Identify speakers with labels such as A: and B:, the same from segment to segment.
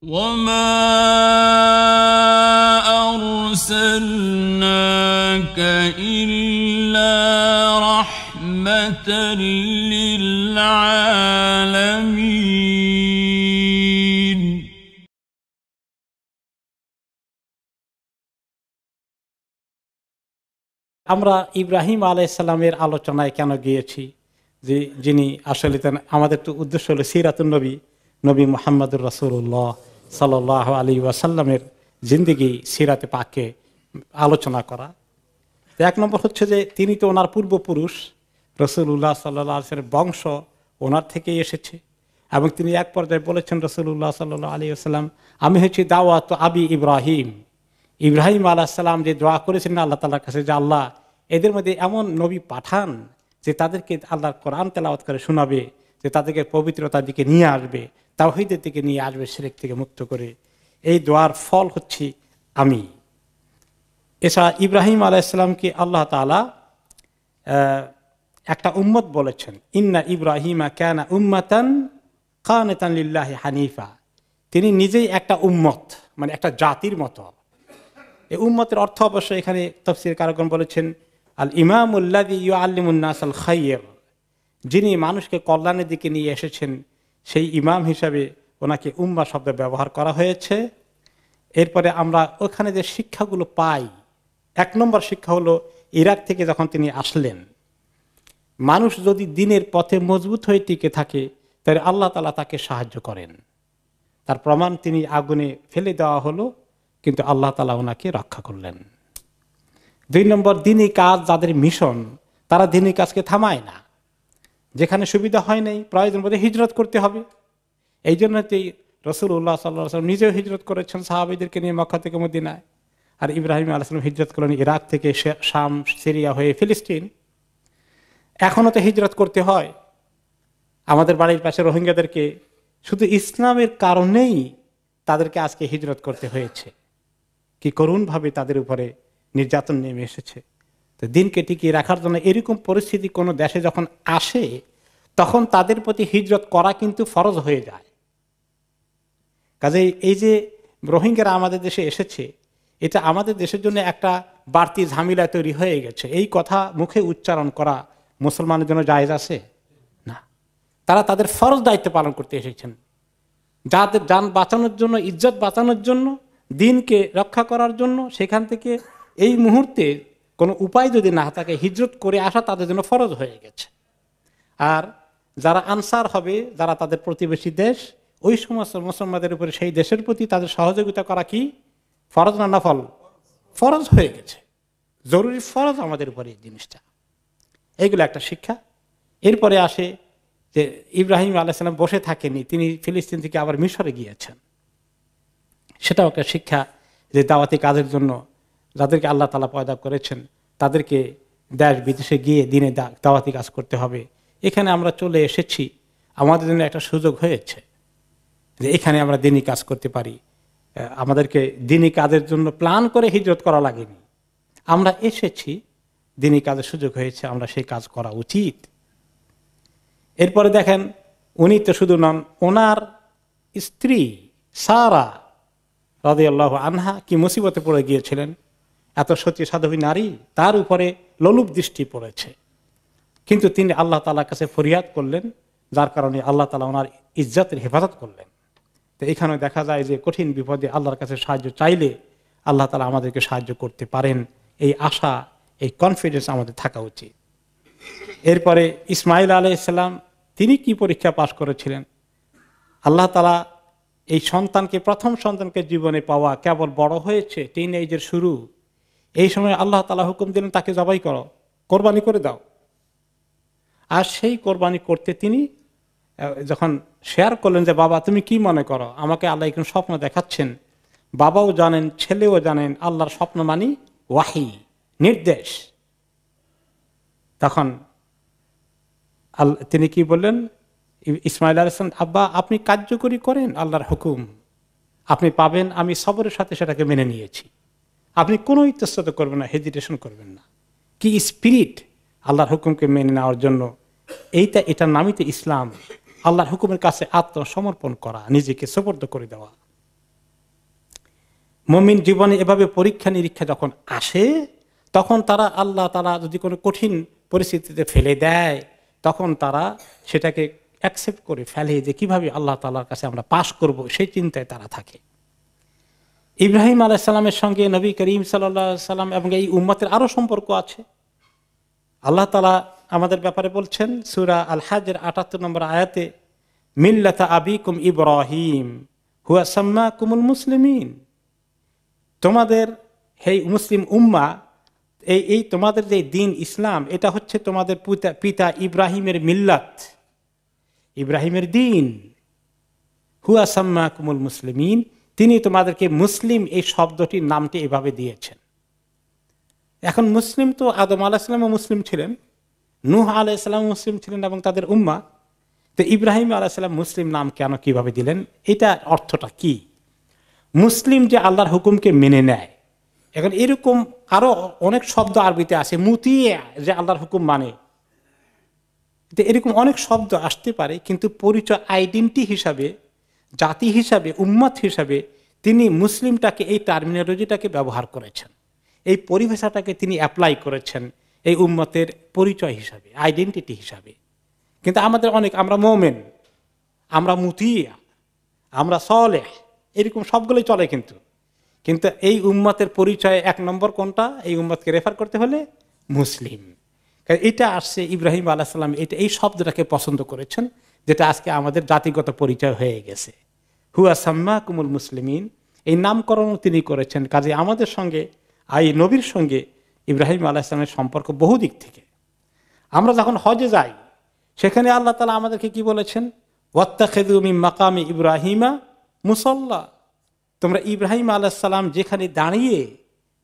A: وما أرسلناك إلا رحمة للعالمين
B: আমরা ইব্রাহিম আলাইহিস সালামের আলোচনায় কেন গিয়েছি, যে যিনি আসলে আমাদের তো উদ্দেশ্য হলো সিরাতুন নবী, নবী মুহাম্মদুর রাসূলুল্লাহ সাল্লাল্লাহু আলাইহি ওয়াসাল্লামের জিন্দেগি সিরাতে পাকে আলোচনা করা। এক নম্বর হচ্ছে যে তিনি তো ওনার পূর্বপুরুষ, রাসূলুল্লাহ সাল্লাল্লাহু আলাইহি ওয়াসাল্লামের বংশ ওনার থেকেই এসেছে, এবং তিনি এক পর্যায়ে বলেছেন রাসূলুল্লাহ সাল্লাল্লাহু আলাইহি ওয়াসাল্লাম, আমি হচ্ছি দাওয়াত আবি ইব্রাহিম। ইব্রাহিম আলাইহিস সালাম যে দোয়া করেছিলেন আল্লাহ তাআলার কাছে যে আল্লাহ এদের মধ্যে এমন নবী পাঠান যে তাদেরকে আল্লাহর কোরআন তেলাওয়াত করে শোনাবে, যে তাদেরকে পবিত্রতার দিকে নিয়ে আসবে, তাওহীদের দিকে নিয়ে আসবে, শিরক থেকে মুক্ত করে। এই দোয়ার ফল হচ্ছে আমি। এছাড়া ইব্রাহিম আলাইহিস সালামকে আল্লাহ তাআলা একটা উম্মত বলেছেন, ইন্না ইব্রাহিমা কানা উম্মাতান কানিতান লিল্লাহি হানিফা। তিনি নিজেই একটা উম্মত, মানে একটা জাতির মতো। এই উম্মতের অর্থ অবশ্য এখানে তাফসীর কারকগণ বলেছেন আল ইমামুল্লাযী ইউআল্লিমুন নাসাল খায়র, যিনি মানুষকে কল্যাণের দিকে নিয়ে এসেছেন, সেই ইমাম হিসাবে ওনাকে উম্মাহ শব্দ ব্যবহার করা হয়েছে। এরপরে আমরা ওখানে যে শিক্ষাগুলো পাই, এক নম্বর শিক্ষা হলো ইরাক থেকে যখন তিনি আসলেন, মানুষ যদি দ্বীনের পথে মজবুত হয়ে টিকে থাকে তাহলে আল্লাহ তাআলা তাকে সাহায্য করেন। তার প্রমাণ তিনি আগুনে ফেলে দেওয়া হলো, কিন্তু আল্লাহ তাআলা ওনাকে রক্ষা করলেন। দুই নম্বর, দ্বীনি কাজ যাদের মিশন, তারা দ্বীনি কাজকে থামায় না। যেখানে সুবিধা হয় নাই প্রয়োজন বোধে হিজরত করতে হবে। এই জন্যই রাসূলুল্লাহ সাল্লাল্লাহু আলাইহি ওয়াসাল্লাম নিজেও হিজরত করেছেন সাহাবীদেরকে নিয়ে মক্কা থেকে মদিনায়, আর ইব্রাহিম আলাইহিস সালাম হিজরত করলেন ইরাক থেকে শাম, সিরিয়া হয়ে ফিলিস্তিন। এখনো তো হিজরত করতে হয়। আমাদের বাড়ির পাশে রোহিঙ্গাদেরকে শুধু ইসলামের কারণেই তাদেরকে আজকে হিজরত করতে হয়েছে। কি করুণভাবে তাদের উপরে নির্যাতন নেমে এসেছে। তো দিনকে টিকিয়ে রাখার জন্য এরকম পরিস্থিতি কোনো দেশে যখন আসে, তখন তাদের প্রতি হিজরত করা কিন্তু ফরজ হয়ে যায়। কাজেই এই যে রোহিঙ্গারা আমাদের দেশে এসেছে, এটা আমাদের দেশের জন্য একটা বাড়তি ঝামেলা তৈরি হয়ে গেছে। এই কথা মুখে উচ্চারণ করা মুসলমানের জন্য জায়েজ আছে না। তারা তাদের ফরজ দায়িত্ব পালন করতে এসেছেন, যাদের যান বাঁচানোর জন্য, ইজ্জত বাঁচানোর জন্য, দিনকে রক্ষা করার জন্য। সেখান থেকে এই মুহূর্তে কোনো উপায় যদি না থাকে, হিজরত করে আসা তাদের জন্য ফরজ হয়ে গেছে। আর যারা আনসার হবে, যারা তাদের প্রতিবেশী দেশ, ওই সমস্ত মুসলমানদের উপরে সেই দেশের প্রতি তাদের সহযোগিতা করা কি ফরজ না নফল? ফরজ হয়ে গেছে, জরুরি ফরজ আমাদের উপরে এই জিনিসটা। এইগুলো একটা শিক্ষা। এরপরে আসে যে ইব্রাহিম আলাইহিস সালাম বসে থাকেনি, তিনি ফিলিস্তিন থেকে আবার মিশরে গিয়েছেন। সেটাও একটা শিক্ষা যে দাওয়াতি কাজের জন্য যাদেরকে আল্লাহ তাআলা পয়দা করেছেন তাদেরকে দেশ বিদেশে গিয়ে দিনে দাওয়াতি কাজ করতে হবে। এখানে আমরা চলে এসেছি, আমাদের জন্য একটা সুযোগ হয়েছে যে এখানে আমরা দিনী কাজ করতে পারি। আমাদেরকে দিনী কাজের জন্য প্ল্যান করে হিজরত করা লাগেনি, আমরা এসেছি, দিনী কাজের সুযোগ হয়েছে, আমরা সেই কাজ করা উচিত। এরপরে দেখেন, উনি তো শুধু নন, ওনার স্ত্রী সারা রাদিয়াল্লাহু আনহা কি মুসিবতে পড়ে গিয়েছিলেন। এত সতী সাধবী নারী, তার উপরে লোলুপ দৃষ্টি পড়েছে, কিন্তু তিনি আল্লাহ তাআলার কাছে ফরিয়াদ করলেন, যার কারণে আল্লাহ তাআলা ওনার ইজ্জতের হেফাজত করলেন। তো এখানে দেখা যায় যে কঠিন বিপদে আল্লাহর কাছে সাহায্য চাইলে আল্লাহ তাআলা আমাদেরকে সাহায্য করতে পারেন, এই আশা, এই কনফিডেন্স আমাদের থাকা উচিত। এরপরে ইসমাইল আলাইহিস সালাম, তিনি কি পরীক্ষা পাশ করেছিলেন। আল্লাহ তাআলা এই সন্তানকে, প্রথম সন্তানকে জীবনে পাওয়া, কেবল বড় হয়েছে, টিনএজের শুরু, এই সময় আল্লাহ তাআলা হুকুম দিলেন তাকে জবাই করো, কোরবানি করে দাও। আর সেই কোরবানি করতে তিনি যখন শেয়ার করলেন যে বাবা তুমি কি মনে করো, আমাকে আল্লাহ এখন স্বপ্ন দেখাচ্ছেন, বাবাও জানেন, ছেলেও জানেন আল্লাহর স্বপ্ন মানি ওয়াহি, নির্দেশ। তখন তিনি কি বললেন, ইসমাইল আলাইহিস সালাম, আব্বা আপনি কার্যকরী করেন আল্লাহর হুকুম, আপনি পাবেন, আমি সবরের সাথে সেটাকে মেনে নিয়েছি। আপনি কোনো ইতস্তত করবেন না, হেজিটেশন করবেন না। কি স্পিরিট আল্লাহর হুকুমকে মেনে নেওয়ার জন্য, এটার নামই তো ইসলাম। আল্লাহর হুকুমের কাছে আত্মসমর্পণ করা, নিজেকে সুপর্দ করে দেওয়া। মুমিন জীবনে এভাবে পরীক্ষা নিরীক্ষা যখন আসে, তখন তারা আল্লাহ তাআলা যদি কোনো কঠিন পরিস্থিতিতে ফেলে দেয়, তখন তারা সেটাকে অ্যাকসেপ্ট করে ফেলে যে কিভাবে আল্লাহ তাআলার কাছে আমরা পাশ করব, সেই চিন্তায় তারা থাকে। ইব্রাহিম আলাইহিস সালামের সঙ্গে নবী করিম সাল্লাল্লাহু আলাইহি সাল্লাম এবং এই উম্মতের আরো সম্পর্ক আছে। আল্লাহ তাআলা আমাদের ব্যাপারে বলছেন সূরা আল হজের ৭৮ নম্বর আয়াতে, মিল্লাতা আবিকুম ইব্রাহিম হুয়া সাম্মাকুমুল মুসলিমিন। তোমাদের হে মুসলিম উম্মা, এই তোমাদের যে দিন ইসলাম, এটা হচ্ছে তোমাদের পিতা ইব্রাহিমের মিল্লাত, ইব্রাহিমের দিন। হুয়া সাম্মাকুমুল মুসলিমিন, তিনি তোমাদেরকে মুসলিম এই শব্দটির নামটি এভাবে দিয়েছেন। এখন মুসলিম তো আদম আলাইহিস সালামও মুসলিম ছিলেন, নূহ আলাইহিস সালাম মুসলিম ছিলেন এবং তাদের উম্মা। তো ইব্রাহিম আলাইহিস সালাম মুসলিম নাম কেন কিভাবে দিলেন, এটা অর্থটা কি? মুসলিম যে আল্লাহর হুকুমকে মেনে নেয়। এখন এরকম আরো অনেক শব্দ আরবিতে আছে, মুতিয়া যে আল্লাহর হুকুম মানে। এরকম অনেক শব্দ আসতে পারে, কিন্তু পরিচয় আইডেন্টি হিসাবে, জাতি হিসাবে, উম্মত হিসাবে তিনি মুসলিমটাকে, এই টার্মিনোলজিটাকে ব্যবহার করেছেন, এই পরিভাষাটাকে তিনি অ্যাপ্লাই করেছেন এই উম্মতের পরিচয় হিসাবে, আইডেন্টিটি হিসাবে। কিন্তু আমাদের অনেক, আমরা মোমেন, আমরা মুতিয়া, আমরা সলেহ, এরকম সবগুলোই চলে। কিন্তু এই উম্মতের পরিচয় এক নম্বর কোনটা? এই উম্মতকে রেফার করতে হলে মুসলিম। এটা আসছে ইব্রাহিম আলাইহিস সালাম, এই শব্দটাকে পছন্দ করেছেন, যেটা আজকে আমাদের জাতিগত পরিচয় হয়ে গেছে। হুয়া সাম্মাকুমুল মুসলিমিন, এই নামকরণ তিনি করেছেন। কাজে আমাদের সঙ্গে, এই নবীর সঙ্গে ইব্রাহিম আলাইহিস সালামের সম্পর্ক বহু দিক থেকে। আমরা যখন হজে যাই, সেখানে আল্লাহ তাআলা আমাদেরকে কি বলেছেন? ওয়াত্তাখিযু মিন মাকামি ইব্রাহিমা মুসাল্লা। তোমরা ইব্রাহিম আলাইহিস সালাম যেখানে দাঁড়িয়ে,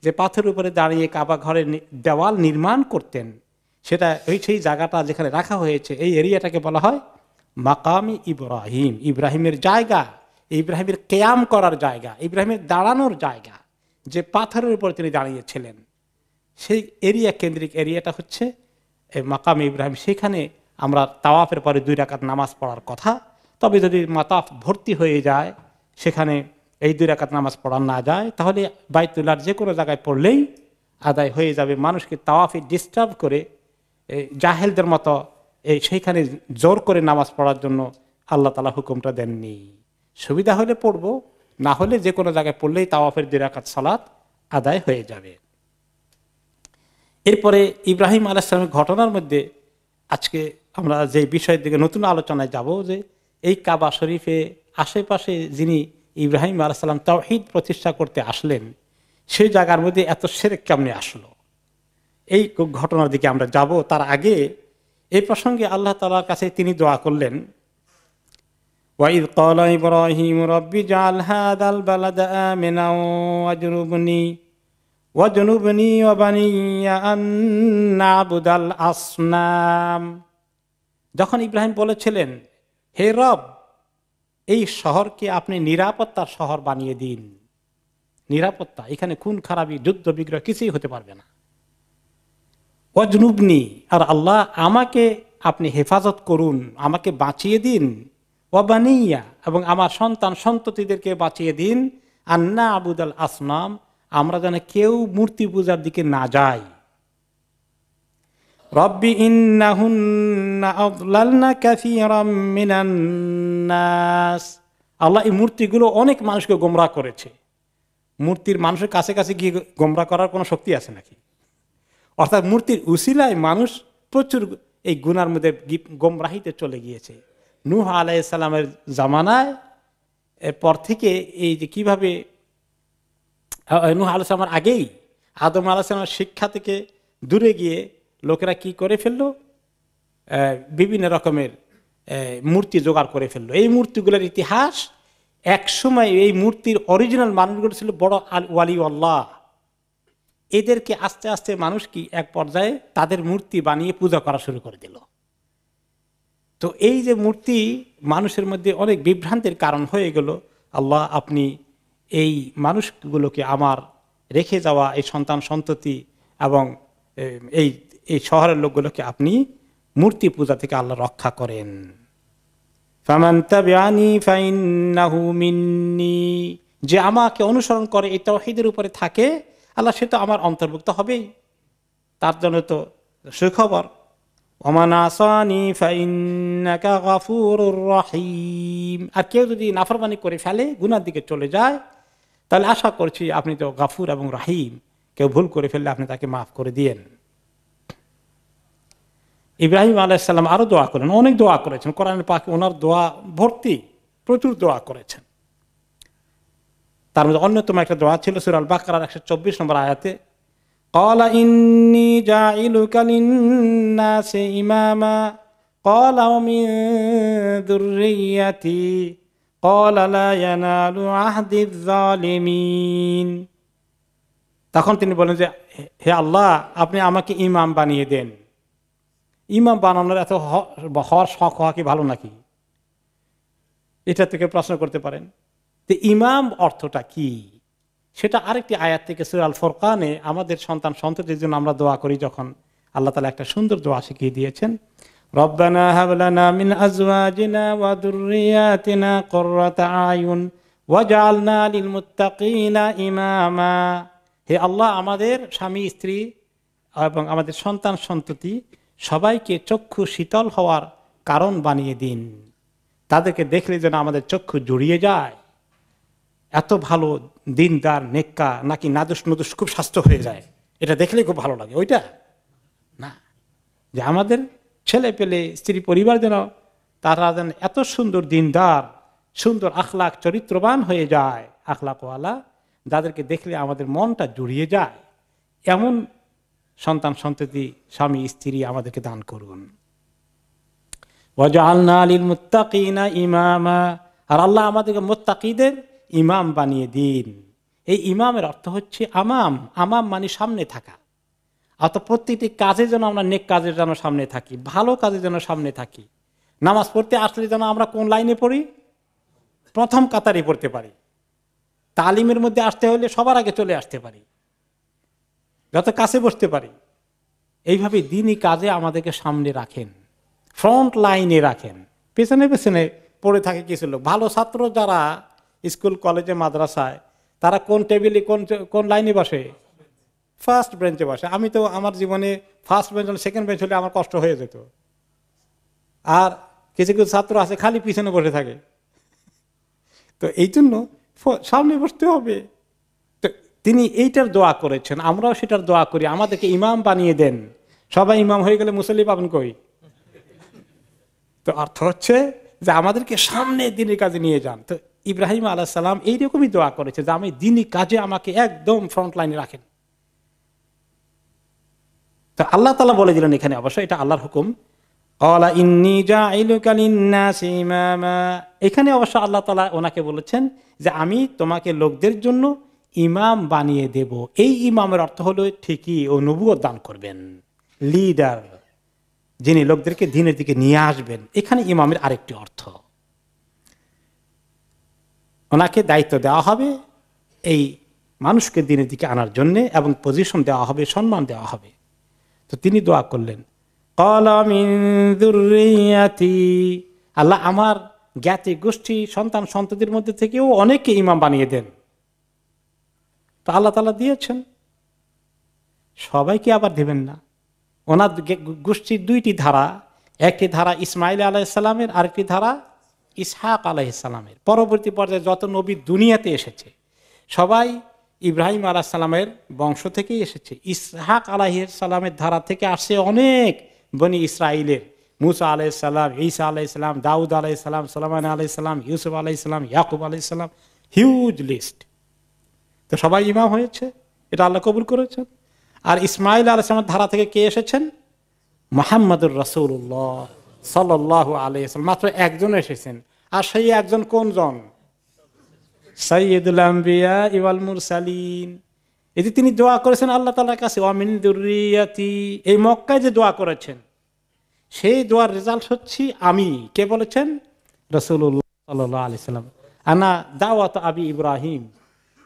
B: যে পাথরের উপরে দাঁড়িয়ে কাবা ঘরের দেওয়াল নির্মাণ করতেন, সেটা সেই জায়গাটা যেখানে রাখা হয়েছে, এই এরিয়াটাকে বলা হয় মাকামি ইব্রাহিম, ইব্রাহিমের জায়গা, ইব্রাহিমের কেয়াম করার জায়গা, ইব্রাহিমের দাঁড়ানোর জায়গা। যে পাথরের উপর তিনি দাঁড়িয়েছিলেন, সেই এরিয়া, কেন্দ্রিক এরিয়াটা হচ্ছে মাকামি ইব্রাহিম। সেখানে আমরা তাওয়াফের পরে 2 রাকাত নামাজ পড়ার কথা। তবে যদি মাতাফ ভর্তি হয়ে যায়, সেখানে এই 2 রাকাত নামাজ পড়া না যায়, তাহলে বাইতুল্লাহর যে কোনো জায়গায় পড়লেই আদায় হয়ে যাবে। মানুষকে তাওয়াফে ডিস্টার্ব করে জাহেলদের মতো সেইখানে জোর করে নামাজ পড়ার জন্য আল্লাহ তাআলা হুকুমটা দেননি। সুবিধা হলে পড়বো, না হলে যে কোনো জায়গায় পড়লেই তাওয়াফের 2 রাকাত সালাত আদায় হয়ে যাবে। এরপরে ইব্রাহিম আলাইহিস সালামের ঘটনার মধ্যে আজকে আমরা যে বিষয়ের দিকে নতুন আলোচনায় যাব, যে এই কাবা শরীফে আশেপাশে যিনি ইব্রাহিম আলাইহিস সালাম তাওহীদ প্রতিষ্ঠা করতে আসলেন, সেই জায়গার মধ্যে এত শিরক কেমনে আসলো, এই ঘটনার দিকে আমরা যাব। তার আগে এই প্রসঙ্গে আল্লাহ তাআলার কাছে তিনি দোয়া করলেন, ওয়াইদ ক্বালা ইব্রাহিম রাব্বি জাআল হাযাল বালাদা আমিনা ওয়াজনুবনি ওয়া বানিয়া আন না'বুদাল আসনাম। যখন ইব্রাহিম বলেছিলেন, হে রব, এই শহরকে আপনি নিরাপত্তার শহর বানিয়ে দিন। নিরাপত্তা, এখানে খুন খারাপি, যুদ্ধ বিগ্রহ কিছুই হতে পারবে না। ওয়াজনুবনি, আর আল্লাহ আমাকে আপনি হেফাজত করুন, আমাকে বাঁচিয়ে দিন। ওয়া বানিয়া, এবং আমার সন্তান সন্ততিদেরকে বাঁচিয়ে দিন। আন না'বুদাল আসনাম, আমরা যেন কেউ মূর্তি পূজার দিকে না যাই। রব্বি ইন্নাহুন্না আযলালনা কাসীরাম মিনান নাস, আল্লাহ এই মূর্তিগুলো অনেক মানুষকে গোমরাহ করেছে। মূর্তির মানুষের কাছে কাছে গিয়ে গোমরাহ করার কোনো শক্তি আছে নাকি? অর্থাৎ মূর্তির উসিলায় মানুষ প্রচুর এই গুনার মধ্যে গোমরাহিতে চলে গিয়েছে। নূহ আলাইহিস সালামের জামানায় পর থেকে এই যে কিভাবে নূহ আলাইহিস সালামের আগেই আদম আলাইহিস সালামের শিক্ষা থেকে দূরে গিয়ে লোকেরা কি করে ফেললো, বিভিন্ন রকমের মূর্তি জোগাড় করে ফেললো। এই মূর্তিগুলোর ইতিহাস, একসময় এই মূর্তির অরিজিনাল মানুষগুলো ছিল বড় ওয়ালি আল্লাহ। এদেরকে আস্তে আস্তে মানুষ কি এক পর্যায়ে তাদের মূর্তি বানিয়ে পূজা করা শুরু করে দিল। তো এই যে মূর্তি মানুষের মধ্যে অনেক বিভ্রান্তির কারণ হয়ে গেল। আল্লাহ, আপনি এই মানুষগুলোকে, আমার রেখে যাওয়া এই সন্তান সন্ততি এবং এই এই শহরের লোকগুলোকে আপনি মূর্তি পূজা থেকে আল্লাহ রক্ষা করেন। ফামান তাবিআনি ফাইন্নাহু মিন্নি, যে আমাকে অনুসরণ করে এই তাওহীদের উপরে থাকে, আল্লাহ সে তো আমার অন্তর্ভুক্ত হবেই, তার জন্য তো সুখবর। ওমান আসানি ফাইন্নাকা গফুরুর রহিম। আর কেউ যদি নাফরমানি করে ফেলে, গুনার দিকে চলে যায়, তাহলে আশা করছি আপনি তো গাফুর এবং রাহিম, কেউ ভুল করে ফেললে আপনি তাকে মাফ করে দিয়েন। ইব্রাহিম আলাইহিস সালাম আরো দোয়া করেন, অনেক দোয়া করেছেন, কোরআনের পাকে ওনার দোয়া ভর্তি, প্রচুর দোয়া করেছেন। তার মধ্যে অন্যতম একটা দোয়া ছিল সূরা আল বাকারার 124 নম্বর আয়াতে, ক্বালা ইন্নী জাইলুকা লিন-নাসি ইমামা ক্বালা ওয়া মিন যুররিয়্যাতি ক্বালা লা ইয়ানালু আহদিয যালিমিন। তখন তিনি বলেন যে হে আল্লাহ, আপনি আমাকে ইমাম বানিয়ে দেন। ইমাম বানানোর এত হওয়ার শখ হওয়া কি ভালো নাকি? এটা থেকে প্রশ্ন করতে পারেন যে ইমাম অর্থটা কি, সেটা আরেকটি আয়াত থেকে সূরা আল ফুরকানে আমাদের সন্তান সন্ততির জন্য আমরা দোয়া করি, যখন আল্লাহ তাআলা একটা সুন্দর দোয়া শিখিয়ে দিয়েছেন, রব্বানা হাব লানা মিন আজওয়াজিনা ওয়া যুররিয়াতিনা কুররাতা আয়ুন ওয়াজআলনা লিল মুত্তাকিনা ইমামা। হে আল্লাহ, আমাদের স্বামী স্ত্রী এবং আমাদের সন্তান সন্ততি সবাইকে চক্ষু শীতল হওয়ার কারণ বানিয়ে দিন, তাদেরকে দেখলে যেন আমাদের চক্ষু জুড়িয়ে যায়। এত ভালো দিনদার নেককা নাকি নাদুস নুদুস খুব স্বাস্থ্য হয়ে যায়, এটা দেখলে খুব ভালো লাগে, ওইটা না, যে আমাদের ছেলে পেলে স্ত্রী পরিবার যেন তারা যেন এত সুন্দর দিনদার, সুন্দর আখলাক চরিত্রবান হয়ে যায়, আখলাকওয়ালা, যাদেরকে দেখলে আমাদের মনটা জুড়িয়ে যায়, এমন সন্তান সন্ততি স্বামী স্ত্রী আমাদেরকে দান করুন। ওয়াজআলনা লিল মুত্তাকিনা ইমামা, আর আল্লাহ আমাদেরকে মুত্তাকিদের ইমাম বানিয়ে দিন। এই ইমামের অর্থ হচ্ছে আমাম, আমাম মানে সামনে থাকা। অত প্রত্যেকটি কাজে যেন আমরা নেক কাজের যেন সামনে থাকি, ভালো কাজে যেন সামনে থাকি। নামাজ পড়তে আসলে যেন আমরা কোন লাইনে পড়ি, প্রথম কাতারে পড়তে পারি। তালিমের মধ্যে আসতে হলে সবার আগে চলে আসতে পারি, যত কাছে বসতে পারি। এইভাবে দিনই কাজে আমাদেরকে সামনে রাখেন, ফ্রন্ট লাইনে রাখেন, পেছনে পেছনে পড়ে থাকে কিছু লোক। ভালো ছাত্র যারা স্কুল কলেজে মাদ্রাসায়, তারা কোন টেবিলে কোন লাইনে বসে, ফার্স্ট বেঞ্চে বসে। আমি তো আমার জীবনে ফার্স্ট বেঞ্চ, সেকেন্ড বেঞ্চ হলে আমার কষ্ট হয়ে যেত। আর কিছু কিছু ছাত্র আছে খালি পিছনে বসে থাকে। তো এই জন্য সামনে বসতে হবে। তো তিনি এইটার দোয়া করেছেন, আমরাও সেটার দোয়া করি, আমাদেরকে ইমাম বানিয়ে দেন। সবাই ইমাম হয়ে গেলে মুসল্লি পাবেন কই? তো অর্থ হচ্ছে যে আমাদেরকে সামনে দিনের কাজে নিয়ে যান। তো ইব্রাহিম আলাইহিস সালাম এইরকমই দোয়া করেছে যে আমি দিনই কাজে আমাকে একদম ফ্রন্ট লাইনে রাখেন। তো আল্লাহ তাআলা বলে দিলেন এখানে, অবশ্য এটা আল্লাহর হুকুম, ক্বালা ইন্নী জাইলুকা লিন-নাসি ইমামা। এখানে অবশ্য আল্লাহ তাআলা ওনাকে বলেছেন যে আমি তোমাকে লোকদের জন্য ইমাম বানিয়ে দেব। এই ইমামের অর্থ হলো ঠিকই ও নবুয়ত দান করবেন, লিডার, যিনি লোকদেরকে দ্বীনের দিকে নিয়ে আসবেন। এখানে ইমামের আরেকটি অর্থ, ওনাকে দায়িত্ব দেওয়া হবে এই মানুষকে দ্বীনের দিকে আনার জন্য, এবং পজিশন দেওয়া হবে, সম্মান দেওয়া হবে। তো তিনি দোয়া করলেন, ক্বালা মিন যুররিয়্যাতি, আল্লাহ আমার জ্ঞাতি গোষ্ঠী সন্তান সন্ততির মধ্যে থেকেও অনেককে ইমাম বানিয়ে দেন। তো আল্লাহ তাআলা দিয়েছেন, সবাইকে আবার দেবেন না। ওনার গোষ্ঠীর দুইটি ধারা, একটি ধারা ইসমাইল আলাইহিস সালামের, আরেকটি ধারা ইসহাক আলাইহিস সালামের। পরবর্তী পর্যায়ে যত নবী দুনিয়াতে এসেছে সবাই ইব্রাহিম আলাইহিস সালামের বংশ থেকেই এসেছে। ইসহাক আলাইহিস সালামের ধারা থেকে আসে অনেক বনি ইসরাইলের, মুসা আলাইহিস সালাম, ঈসা আলাইহিস সালাম, দাউদ আলাইহিস সালাম, সুলাইমান আলাইহিস সালাম, ইউসুফ আলাইহিস সালাম, ইয়াকুব আলাইহিস সালাম, হিউজ লিস্ট। তো সবাই ইমাম হয়েছে, এটা আল্লাহ কবুল করেছেন। আর ইসমাইল আলাইহিস সালামের ধারা থেকে কে এসেছেন? মুহাম্মদুর রাসূলুল্লাহ সাল্লাল্লাহু আলাইহি ওয়াসাল্লাম, মাত্র একজন এসেছেন। আর সেই একজন কোনজন? সাইয়্যিদুল আম্বিয়া ওয়াল মুরসালিন। এই যে তিনি দোয়া করেছেন আল্লাহ তাআলার কাছে, ওয়া মিন যুররিয়্যাতি, এই মক্কায় যে দোয়া করেছেন, সেই দোয়ার রেজাল্ট হচ্ছে আমি। কে বলেছেন? রাসূলুল্লাহ সাল্লাল্লাহু আলাইহি ওয়াসাল্লাম। আনা দাওয়াত আবি ইব্রাহিম,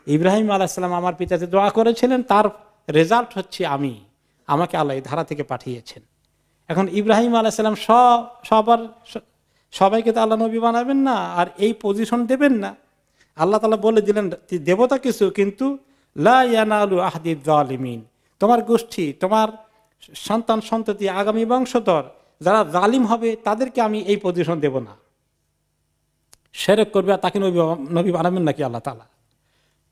B: ইব্রাহিম আলাইহিস সালাম আমার পিতা যে দোয়া করেছিলেন তার রেজাল্ট হচ্ছে আমি, আমাকে আল্লাহ এই ধারা থেকে পাঠিয়েছেন। এখন ইব্রাহিম আলাইহিস সালাম সবাইকে তো আল্লাহ নবী বানাবেন না, আর এই পজিশন দেবেন না। আল্লাহ তাআলা বলে দিলেন দেবতা কিছু, কিন্তু লা ইয়ানালু আহদিয যালিমিন, তোমার গোষ্ঠী, তোমার সন্তান সন্ততি, আগামী বংশধর যারা জালিম হবে তাদেরকে আমি এই পজিশন দেব না। শিরক করবে আর তাকে নবী বানাবেন নাকি আল্লাহ তাআলা?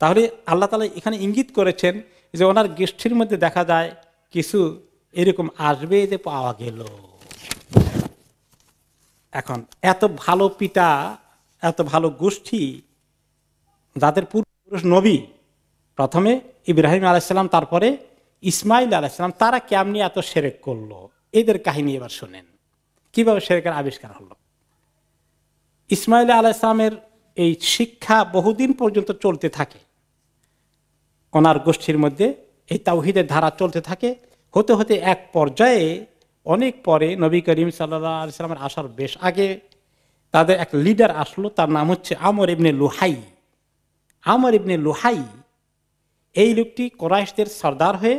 B: তাহলে আল্লাহ তাআলা এখানে ইঙ্গিত করেছেন যে ওনার গোষ্ঠীর মধ্যে দেখা যায় কিছু এরকম আসবে যে পাওয়া গেল। এখন এত ভালো পিতা, এত ভালো গোষ্ঠী, যাদের পূর্বপুরুষ নবী, প্রথমে ইব্রাহিম আলাইহিসসালাম, তারপরে ইসমাইল আলাইহিসসালাম, তারা কেমনি এত শিরক করলো, এদের কাহিনী এবার শুনেন কিভাবে শিরকের আবিষ্কার হলো। ইসমাইল আলাইহিসসালামের এই শিক্ষা বহুদিন পর্যন্ত চলতে থাকে, ওনার গোষ্ঠীর মধ্যে এই তাওহীদের ধারা চলতে থাকে। হতে হতে এক পর্যায়ে অনেক পরে নবী করিম সাল্লাল্লাহু আলাইহি ওয়াসাল্লামের আসার বেশ আগে তাদের এক লিডার আসলো, তার নাম হচ্ছে আমর ইবনে লুহাই। আমর ইবনে লুহাই এই লোকটি কুরাইশদের সর্দার হয়ে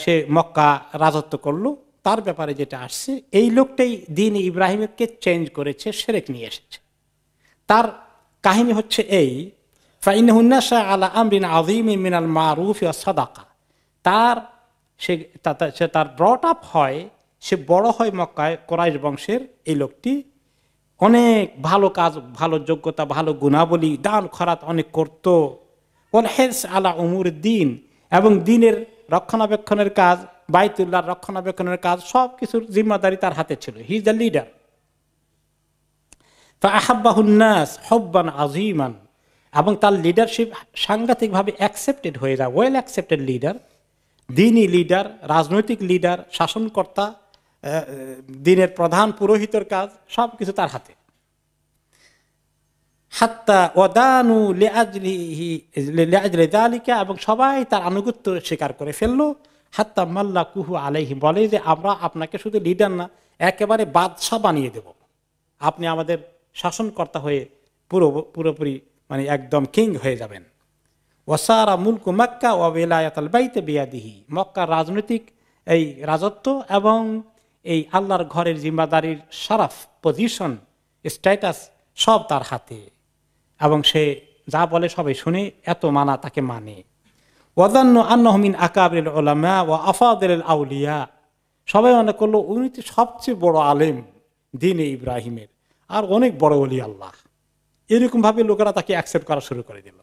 B: সে মক্কা রাজত্ব করলো। তার ব্যাপারে যেটা আসছে, এই লোকটাই দ্বীন ইব্রাহিমকে চেঞ্জ করেছে, শিরক নিয়ে এসেছে। তার কাহিনী হচ্ছে এই, ফাইন্নাহু নাশা আলা আমরিন আযীমিন মিনাল মারুফ ওয়াস সাদাকা, তার ব্রট আপ হয়, সে বড় হয় মক্কায় কুরাইশ বংশের। এই লোকটি অনেক ভালো কাজ, ভালো যোগ্যতা, ভালো গুণাবলী, দান খরাত অনেক করত। ওয়াল হিরস আলা উমুর দ্বীন, এবং দ্বীনের রক্ষণাবেক্ষণের কাজ, বাইতুল্লাহর রক্ষণাবেক্ষণের কাজ, সব কিছুর জিম্মাদারি তার হাতে ছিল। He is the leader. ফাআহাব্বাহুন নাস হুব্বান আযীমান, এবং তার লিডারশিপ সাংঘাতিকভাবে অ্যাকসেপ্টেড হয়ে যায়, ওয়েল অ্যাকসেপ্টেড লিডার, দ্বীনি লিডার, রাজনৈতিক লিডার, শাসনকর্তা, দ্বীনের প্রধান পুরোহিতের কাজ সব কিছু তার হাতে। হাত্তা ওয়াদানু লিআজলি যালিকা, এবং সবাই তার আনুগত্য স্বীকার করে ফেললো। হাত্তা মাল্লাকুহু আলাইহি, বলে যে আমরা আপনাকে শুধু লিডার না, একেবারে বাদশা বানিয়ে দেব, আপনি আমাদের শাসনকর্তা হয়ে পুরোপুরি মানে একদম কিং হয়ে যাবেন। ওয়াসারা মুলকু মক্কা ওয়া ওয়ালায়াতুল বাইত বিয়াদিহি, মক্কার রাজনৈতিক এই রাজত্ব এবং এই আল্লাহর ঘরের জিম্মাদারির শরফ, পজিশন, স্ট্যাটাস সব তার হাতে, এবং সে যা বলে সবাই শুনে, এত মানা তাকে মানে। ওয়াযান্নু আন্নাহু মিন আকাবিরিল উলামা ওয়া আফাদিলিল আউলিয়া, সবাই মনে করলো উনি তো সবচেয়ে বড় আলেম দ্বীনে ইব্রাহিমের, আর অনেক বড় ওলি আল্লাহ। এরকম ভাবে লোকেরা তাকে অ্যাকসেপ্ট করা শুরু করে দিল।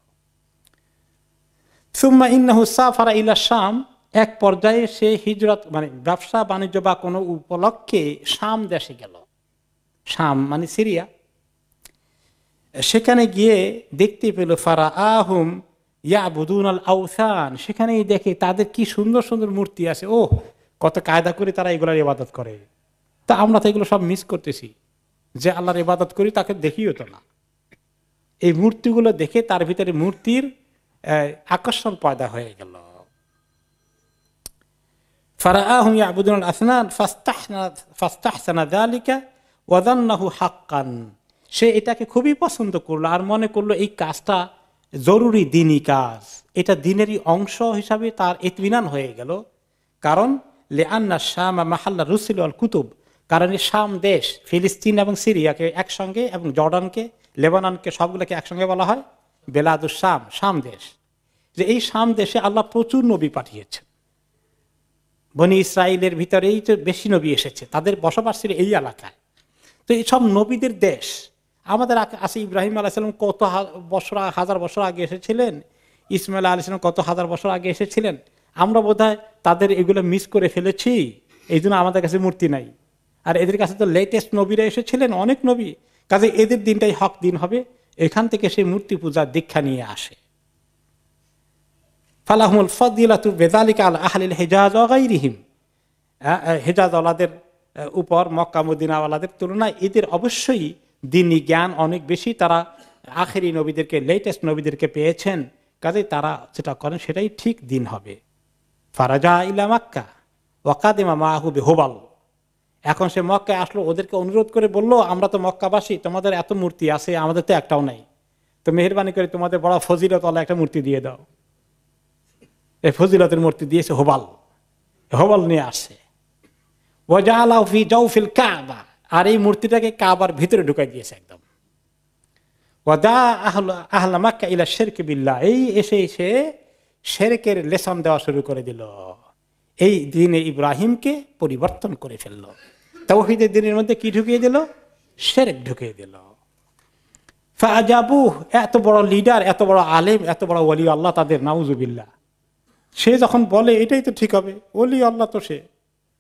B: সুম্মা ইন্নাহু সাফারা ইলা শাম, এক পর্যায়ে সে হিজরত মানে ব্যবসা বাণিজ্য বা কোনো উপলক্ষে শাম দেশে গেল। শাম মানে সিরিয়া। সেখানে গিয়ে দেখতে পেল ফারাআহুম ইয়াবুদুনাল আওসান, সেখানেই দেখে তাদের কি সুন্দর সুন্দর মূর্তি আছে। ও কত কায়দা করে তারা এগুলার ইবাদত করে। তা আমরা তো এগুলো সব মিস করতেছি, যে আল্লাহর ইবাদত করি তাকে দেখিও তো না। এই মূর্তিগুলো দেখে তার ভিতরে মূর্তির আকর্ষণ পয়দা হয়ে গেল। ফারাআহুম ইয়াবুদুনাল আসনান ফাস্তাহসানা যালিকা ওয়া যান্নাহু হাক্কান, সে এটাকে খুবই পছন্দ করলো আর মনে করলো এই কাজটা জরুরি দ্বীনি কাজ, এটা দ্বীনেরই অংশ হিসাবে তার ইতমিনান হয়ে গেল। কারণ লিআন্না শাম মাহাল্লা রুসুল ওয়াল কুতুব, কারণ এই শাম দেশ ফিলিস্তিন এবং সিরিয়াকে একসঙ্গে, এবং জর্ডানকে, লেবাননকে, সবগুলোকে একসঙ্গে বলা হয় বেলাদুস শাম, শাম দেশ। যে এই শাম দেশে আল্লাহ প্রচুর নবী পাঠিয়েছে, বনি ইসরায়েলের ভিতরেই তো বেশি নবী এসেছে, তাদের বসবাস ছিল এই এলাকায়। তো এই সব নবীদের দেশ। আমাদের আছে ইব্রাহিম আলাইহিস সালাম কত হাজার বছর আগে এসেছিলেন, ইসমাইল আলাইহিস সালাম কত হাজার বছর আগে এসেছিলেন। আমরা বোধহয় তাদের এগুলো মিস করে ফেলেছি, এই জন্য আমাদের কাছে মূর্তি নাই। আর এদের কাছে তো লেটেস্ট নবীরা এসেছিলেন, অনেক নবী, কাজে এদের দিনটাই হক দিন হবে। এখান থেকে সেই মূর্তি পূজার দীক্ষা নিয়ে আসে। ফালাহুমুল ফাদিলাতু বিযালিকা আলা আহলিল হিজাজ ওয়া গায়রিহিম, হিজাজ ওয়ালাদের উপর মক্কা মদিনা ওয়ালাদের তুলনায় এদের অবশ্যই দ্বীনি জ্ঞান অনেক বেশি। তারা আখেরি নবীদেরকে, লেটেস্ট নবীদেরকে পেয়েছেন, কাজে তারা যেটা করেন সেটাই ঠিক দিন হবে। ফারাজা ইলা মক্কা ওয়া কাদিমা মাআহু বিহুবাল, এখন সে মক্কায় আসলো, ওদেরকে অনুরোধ করে বলল, আমরা তো মক্কাবাসী, তোমাদের এত মূর্তি আছে, আমাদের তো একটাও নাই, তো মেহেরবানি করে তোমাদের বড় ফজিলত ওয়ালা একটা মূর্তি দিয়ে দাও। এই ফজিলতের মূর্তি দিয়েছে হোবাল, হোবাল নিয়ে আসে। ওয়াজালাহু ফি জাওফিল কাবা, আর এই মূর্তিটাকে কাবার ভিতরে ঢুকাই দিয়েছে একদম। ওয়াদা আহলা মাক্কা ইলা শিরক বিল্লাহ, এই এসে শিরকের লেসন দেওয়া শুরু করে দিল। এই দ্বীনে ইব্রাহিমকে পরিবর্তন করে ফেলল। তাওহীদের দ্বীনের মধ্যে কি ঢুকিয়ে দিল? শিরক ঢুকিয়ে দিল। ফাআজাবু, এত বড় লিডার, এত বড় আলেম, এত বড় ওলি আল্লাহ তাদের, নাউজুবিল্লাহ, সে যখন বলে এটাই তো ঠিক হবে, ওলি আল্লাহ তো সে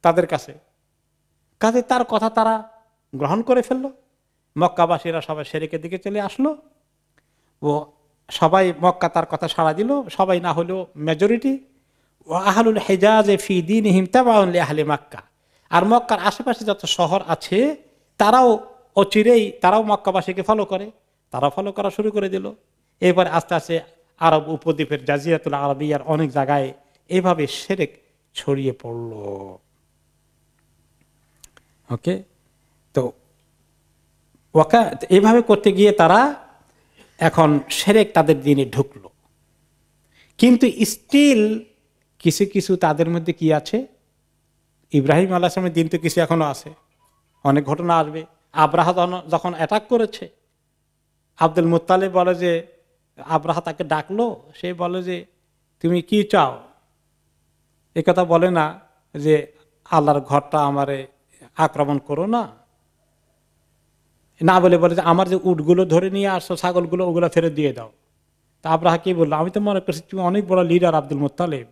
B: তাদের কাছে, কাজে তার কথা তারা গ্রহণ করে ফেললো। মক্কাবাসীরা সবাই শিরকের দিকে চলে আসলো। ও সবাই মক্কা তার কথা সাড়া দিল, সবাই না হলেও মেজরিটি। ও আহলুল হিজাজে ফি দীনিহিম তাবাউন লিআহলি মক্কা, আর মক্কার আশেপাশে যত শহর আছে তারাও অচিরেই তারাও মক্কাবাসীকে ফলো করে, তারা ফলো করা শুরু করে দিল। এরপর আস্তে আস্তে আরব উপদ্বীপের জাজিরাতুল আরবিয়ার অনেক জায়গায় এইভাবে শিরক ছড়িয়ে পড়ল। ওকে, তো এইভাবে করতে গিয়ে তারা এখন শিরক তাদের দিনে ঢুকলো। কিন্তু স্টিল কিছু কিছু তাদের মধ্যে কি আছে, ইব্রাহিম আলাইহিস সালামের দিন তো কিছু এখনো আছে, অনেক ঘটনা আসবে। আব্রাহা যখন অ্যাটাক করেছে, আব্দুল মুত্তালিব বলে যে, আব্রাহা তাকে ডাকলো, সে বলে যে তুমি কি চাও, এ কথা বলে না যে আল্লাহর ঘরটা আমারে আক্রমণ করো না, না বলে বলে যে আমার যে উটগুলো ধরে নিয়ে আসছো, ছাগলগুলো, ওগুলো ফেরত দিয়ে দাও। তা আব্রাহা কি বললো, আমি তো মনে করছি তুমি অনেক বড় লিডার আব্দুল মুত্তালিব,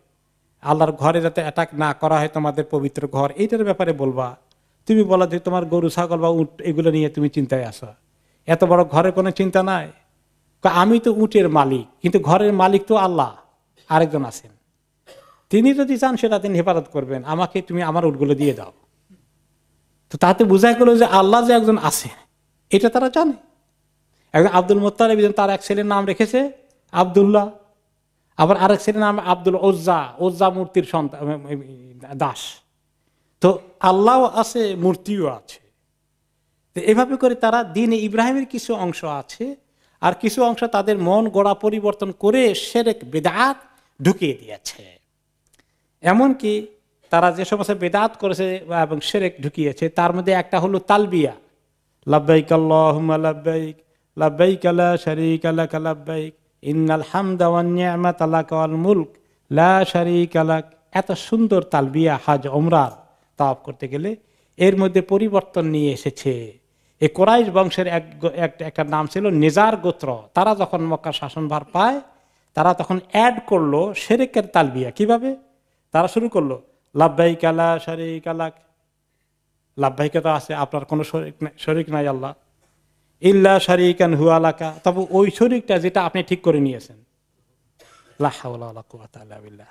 B: আল্লাহর ঘরে যাতে অ্যাটাক না করা হয়, তোমাদের পবিত্র ঘর, এইটার ব্যাপারে বলবা। তুমি বলা যে তোমার গরু ছাগল বা উট এগুলো নিয়ে তুমি চিন্তায় আসো, এত বড় ঘরে কোনো চিন্তা নাই। আমি তো উটের মালিক, কিন্তু ঘরের মালিক তো আল্লাহ আরেকজন আছেন, তিনি যদি চান সেটা তিনি হেফাজত করবেন, আমাকে তুমি আমার উটগুলো দিয়ে দাও। তো তাতে বোঝা গেল যে আল্লাহ যে একজন আছে এটা তারা জানে। একজন আব্দুল মুত্তালিব, তার এক ছেলের নাম রেখেছে আব্দুল্লাহ, আবার আরেক ছেলের নাম আব্দুল ওজ্জা, ওজ্জা মূর্তির সন্তান, দাস। তো আল্লাহও আছে, মূর্তিও আছে। তো এভাবে করে তারা দ্বীনে ইব্রাহিমের কিছু অংশ আছে, আর কিছু অংশ তাদের মন গড়া পরিবর্তন করে শিরক বিদআত ঢুকিয়ে দিয়েছে। এমনকি তারা যে সমস্ত বিদআত করেছে এবং শিরক ঢুকিয়েছে, তার মধ্যে একটা হলো তালবিয়া, লাব্বাইক আল্লাহুম্মা লাব্বাইক, লাব্বাইক লা শারীকা লাক লাব্বাইক, ইন্নাল হামদা ওয়ান নি'মাতা লাকা ওয়াল মুলক লা শারীকা লাক। এত সুন্দর তালবিয়া হজ ওমরার তাওয়াফ করতে গেলে এর মধ্যে পরিবর্তন নিয়ে এসেছে। এই কুরাইশ বংশের একটা নাম ছিল নিজার গোত্র, তারা যখন মক্কার শাসনভার পায় তারা তখন অ্যাড করলো শিরকের তালবিয়া। কিভাবে তারা শুরু করলো, লাব্বাইক লা শারীকা লাক, লাব্বাইকে তো আছে, আপনার কোনো শরীক নাই আল্লাহ, ইল্লা শারীকান হুয়া লাকা, তবে ওই শরীকটা যেটা আপনি ঠিক করে নিয়েছেন, লা হাওলা ওয়ালা কুওয়াতা ইল্লা বিল্লাহ,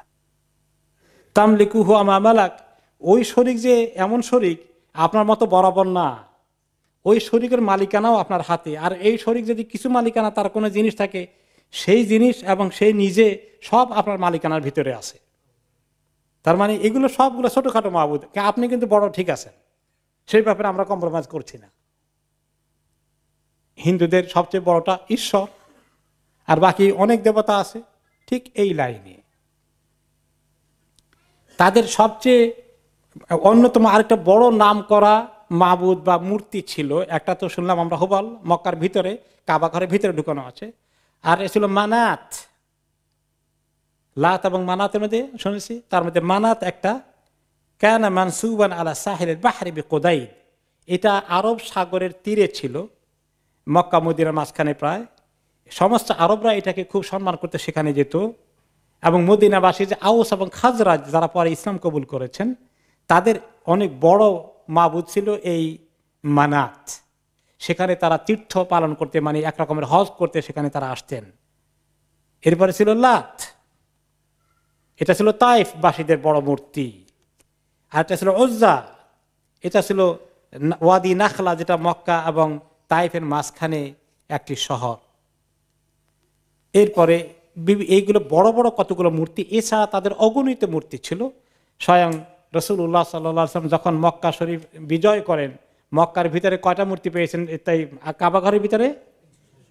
B: তামলিকুহু আমা মালাক, ওই শরীক যে এমন শরীক আপনার মতো বরাবর না, ওই শরীকের মালিকানাও আপনার হাতে। আর এই শরীক যদি কিছু মালিকানা তার কোনো জিনিস থাকে, সেই জিনিস এবং সেই নিজে সব আপনার মালিকানার ভিতরে আছে। তার মানে এগুলো সবগুলো ছোটখাটো মাবুদ, আপনি কিন্তু বড় ঠিক আছেন, সেই ব্যাপারে আমরা কম্প্রোমাইজ করছি না। হিন্দুদের সবচেয়ে বড়টা ঈশ্বর, আর বাকি অনেক দেবতা আছে। ঠিক এই লাইনে তাদের সবচেয়ে অন্যতম আরেকটা বড় নাম করা মাবুদ বা মূর্তি ছিল, একটা তো শুনলাম আমরা হুবল, মক্কার ভিতরে কাবা ঘরের ভিতরে ঢুকানো আছে, আর এ ছিল মানাত। লাত এবং মানাতের মধ্যে শুনেছি, তার মধ্যে মানাত একটা, কানা মানসুবান আলা সাহিলের বাহরি বিকুদাইদ, এটা আরব সাগরের তীরে ছিল, মক্কা মদিনার মাঝখানে প্রায়। সমস্ত আরবরা এটাকে খুব সম্মান করতে সেখানে যেত, এবং মদিনাবাসী যে আউস এবং খাজরাজ যারা পরে ইসলাম কবুল করেছেন, তাদের অনেক বড় মাবুদ ছিল এই মানাত। সেখানে তারা তীর্থ পালন করতে, মানে এক রকমের হজ করতে সেখানে তারা আসতেন। এরপরে ছিল লাত, এটা ছিল তাইফ বাসীদের বড় মূর্তি। আর এটা ছিল উজ্জা, এটা ছিল ওয়াদি নাখলা, যেটা মক্কা এবং তাইফের মাঝখানে একটি শহর। এরপরে এইগুলো বড় বড় কতগুলো মূর্তি, এছাড়া তাদের অগণিত মূর্তি ছিল। স্বয়ং রাসূলুল্লাহ সাল্লাল্লাহু আলাইহি ওয়াসাল্লাম যখন মক্কা শরীফ বিজয় করেন, মক্কার ভিতরে কয়টা মূর্তি পেয়েছেন? তাই কাবাঘরের ভিতরে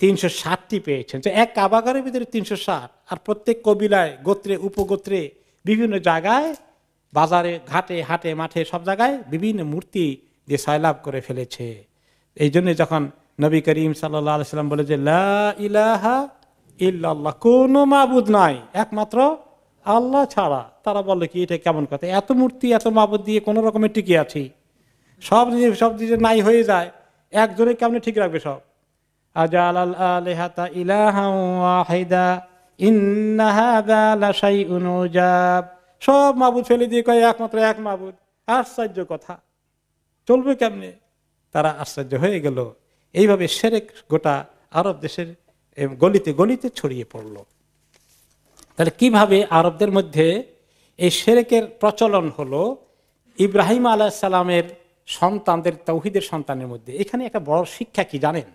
B: 360টি পেয়েছেন। তো এক কাবাঘরের ভিতরে 360, আর প্রত্যেক কবিলায়, গোত্রে, উপগোত্রে, বিভিন্ন জায়গায়, বাজারে, ঘাটে, হাটে, মাঠে, সব জায়গায় বিভিন্ন মূর্তি দিয়ে সয়লাভ করে ফেলেছে। এই জন্য যখন নবী করিম সাল্লাল্লাহু আলাইহি সাল্লাম বলে যে লা ইলাহা ইল্লাল্লাহ, কোনো মাবুদ নাই একমাত্র আল্লাহ ছাড়া। তারা বললো কি এটা কেমন কথা, এত মূর্তি এত মাবুদ দিয়ে কোন রকমের টিকে আছি, সব যদি নাই হয়ে যায় একজনে কেমনে ঠিক রাখবে সব। আজালাল আলিহাতা ইলাহান ওয়াহিদা ইন্না হাযা লাশাইউন উজাব, সব মাবুদ ফেলে দিয়ে কয় একমাত্র এক মাবুদ, আশ্চর্য কথা, চলবে কেমনে? তারা আশ্চর্য হয়ে গেল। এইভাবে শিরক গোটা আরব দেশের গলিতে গলিতে ছড়িয়ে পড়লো। তাহলে কিভাবে আরবদের মধ্যে এই শিরকের প্রচলন হলো? ইব্রাহিম আলাইহিস সালামের সন্তানদের, তাওহীদের সন্তানের মধ্যে। এখানে একটা বড় শিক্ষা কি জানেন?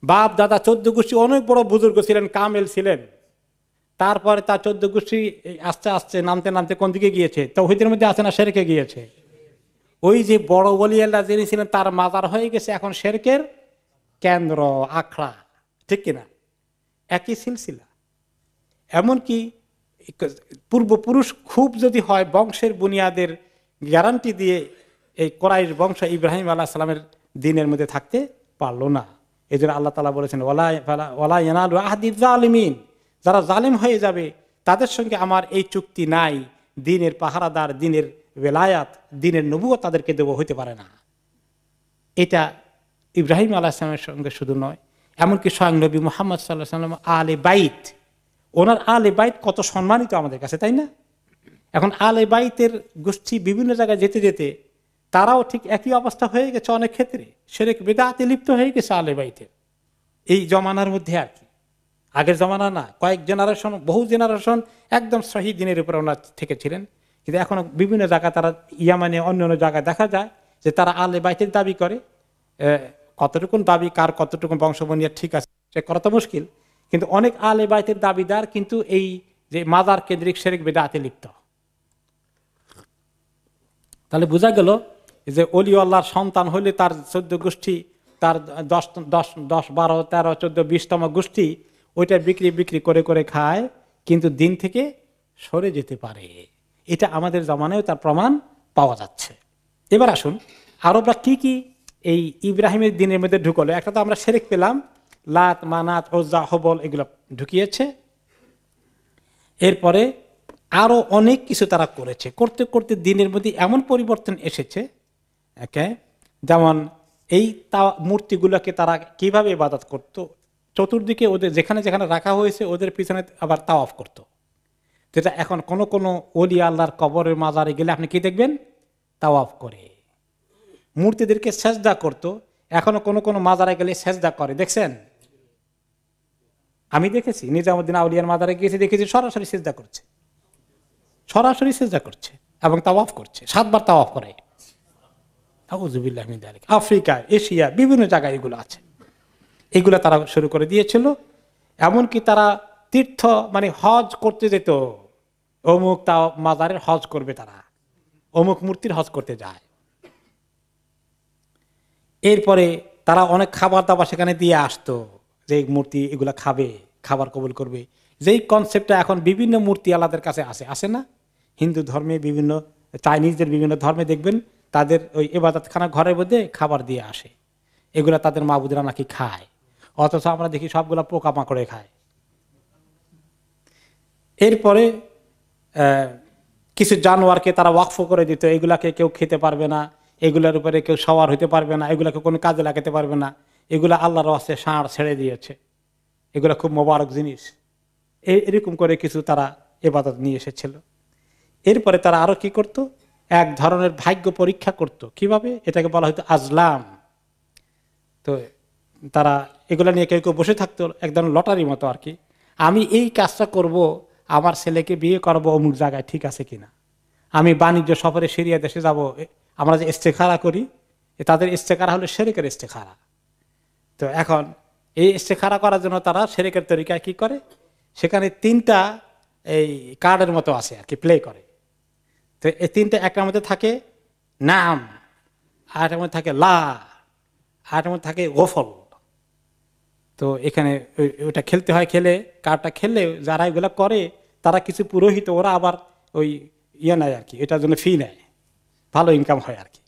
B: বাপ দাদা 14 গোষ্ঠী অনেক বড় বুজুর্গ ছিলেন, কামেল ছিলেন। তারপরে তার 14 গোষ্ঠী আস্তে আস্তে নামতে নামতে কোন দিকে গিয়েছে? তাওহীদের মধ্যে আছে না শিরকে গিয়েছে? ওই যে বড় ওলি আল্লাহ যিনি ছিলেন তার মাজার হয়ে গেছে এখন শিরকের কেন্দ্র, আখড়া, ঠিক কিনা? একই সিলসিলা। এমনকি পূর্বপুরুষ খুব যদি হয়, বংশের বুনিয়াদের গ্যারান্টি দিয়ে এই কোরাইশ বংশ ইব্রাহিম আলাইহিস সালামের দিনের মধ্যে থাকতে পারলো না। এই জন্য আল্লাহ তাআলা বলেছেন ওয়ালা ইয়ানালু আহদি যালিমিন, যারা জালিম হয়ে যাবে তাদের সঙ্গে আমার এই চুক্তি নাই, দিনের পাহারাদার, দিনের বেলায়াত, দিনের নবুয়ত তাদেরকে দেব, হইতে পারে না। এটা ইব্রাহিম আলাইহিস সালামের সঙ্গে শুধু নয়, এমনকি স্বয়ং নবী মুহাম্মদ সাল্লাল্লাহু আলাইহি ওয়াসাল্লাম আলে বাইত, ওনার আলে বাইত কত সম্মানিত আমাদের কাছে, তাই না? এখন আলে বাইতের গোষ্ঠী বিভিন্ন জায়গায় যেতে যেতে তারাও ঠিক একই অবস্থা হয়ে গেছে, অনেক ক্ষেত্রে শিরক বিদআতে লিপ্ত হয়ে গেছে আলে বাইতের এই জমানার মধ্যে আর কি। আগের জমানা না, কয়েক জেনারেশন, বহু জেনারেশন একদম সহি দিনের উপরে ওনার থেকে ছিলেন। কিন্তু এখন বিভিন্ন জায়গায় তারা, ইয়ামানে অন্যান্য জায়গায় দেখা যায় যে তারা আলে বাইতের দাবি করে। কতটুকুন দাবি, কার কতটুকুন বংশবনিয়া ঠিক আছে সে করা তো মুশকিল, কিন্তু অনেক আলে বাইতের দাবিদার কিন্তু এই যে মাজার কেন্দ্রিক শিরক বিদআতে লিপ্ত। তাহলে বোঝা গেল যে ওলি আল্লাহর সন্তান হলে তার 14 গোষ্ঠী, তার 10, 12, 13, 14, 20তম গোষ্ঠী ওইটা বিক্রি করে করে খায়, কিন্তু দিন থেকে সরে যেতে পারে। এটা আমাদের জামানায় তার প্রমাণ পাওয়া যাচ্ছে। এবার আসুন আরবরা কি কি এই ইব্রাহিমের দিনের মধ্যে ঢুকলো। একটা তো আমরা শিরক পেলাম, লাত, মানাত, ওজ্জা, হবল এগুলো ঢুকিয়েছে। এরপরে আরো অনেক কিছু তারা করেছে। করতে করতে দিনের মধ্যে এমন পরিবর্তন এসেছে, যেমন এই মূর্তিগুলোকে তারা কিভাবে ইবাদত করত, চতুর্দিকে ওদের যেখানে যেখানে রাখা হয়েছে ওদের পিছনে আবার তাওয়াফ করত। যেটা এখন কোন কোন ওলি আল্লাহর কবরের মাজারে গেলে আপনি কি দেখবেন? তাওয়াফ করে। মূর্তিদেরকে সেজদা করত, এখনো কোন কোন মাজারে গেলে সেজদা করে, দেখছেন? আমি দেখেছি, নিজামুদ্দিন আউলিয়ার মাজারে গিয়েছি, দেখেছি সরাসরি সেজদা করছে, সরাসরি সেজদা করছে এবং তাওয়াফ করছে, 7 বার তাওয়াফ করে। আউযুবিল্লাহি মিন যালিক। আফ্রিকা, এশিয়া, বিভিন্ন জায়গায় এগুলো আছে। এগুলো তারা শুরু করে দিয়েছিল। এমনকি তারা তীর্থ, মানে হজ করতে যেত, অমুক তা মাজারের হজ করবে, তারা অমুক মূর্তির হজ করতে যায়। এরপরে তারা অনেক খাবার দাবার সেখানে দিয়ে আসতো, যে মূর্তি এগুলা খাবে, খাবার কবুল করবে। যেই কনসেপ্টটা এখন বিভিন্ন মূর্তি আল্লাহদের কাছে আসে না? হিন্দু ধর্মে, বিভিন্ন চাইনিজদের বিভিন্ন ধর্মে দেখবেন তাদের ওই ইবাদতখানা ঘরের মধ্যে খাবার দিয়ে আসে, এগুলা তাদের মাবুদরা নাকি খায়, অথচ আমরা দেখি সবগুলা পোকামাকড়ে খায়। এরপরে কিছু জানোয়ারকে তারা ওয়াকফ করে দিত, এগুলাকে কেউ খেতে পারবে না, এগুলার উপরে কেউ সওয়ার হইতে পারবে না, এগুলাকে কোনো কাজে লাগাতে পারবে না, এগুলা আল্লাহর ওয়াস্তে ষাঁড় ছেড়ে দিয়েছে, এগুলা খুব মোবারক জিনিস। এরকম করে কিছু তারা ইবাদত নিয়ে এসেছিল। এরপরে তারা আরো কি করত? এক ধরনের ভাগ্য পরীক্ষা করত। কিভাবে? এটাকে বলা হয়তো আজলাম। তো তারা এগুলা নিয়ে কেউ কেউ বসে থাকতো, এক ধরনের লটারি মতো আর কি। আমি এই কাজটা করব, আমার ছেলেকে বিয়ে করবো অমুক জায়গায়, ঠিক আছে কিনা? আমি বাণিজ্য সফরে সিরিয়া দেশে যাব, আমরা যে ইস্তেখারা করি, তাদের ইস্তেখারা হলো শিরকের ইস্তেখারা। তো এখন এই ইস্তেখারা করার জন্য তারা শিরকের তরিকায় কি করে, সেখানে 3টা এই কার্ডের মতো আছে আর কি, প্লে করে। তো এই 3টা, একটার মধ্যে থাকে নাম, আরেকটার মধ্যে থাকে লা, আরেকটার মধ্যে থাকে গোফল। তো এখানে ওটা খেলতে হয়, খেলে কার্ডটা খেললে যারা এগুলো করে তারা কিছু পুরোহিত, ওরা আবার ওই নেয় আর কি, এটার জন্য ফি নেয়, ভালো ইনকাম হয় আর কি।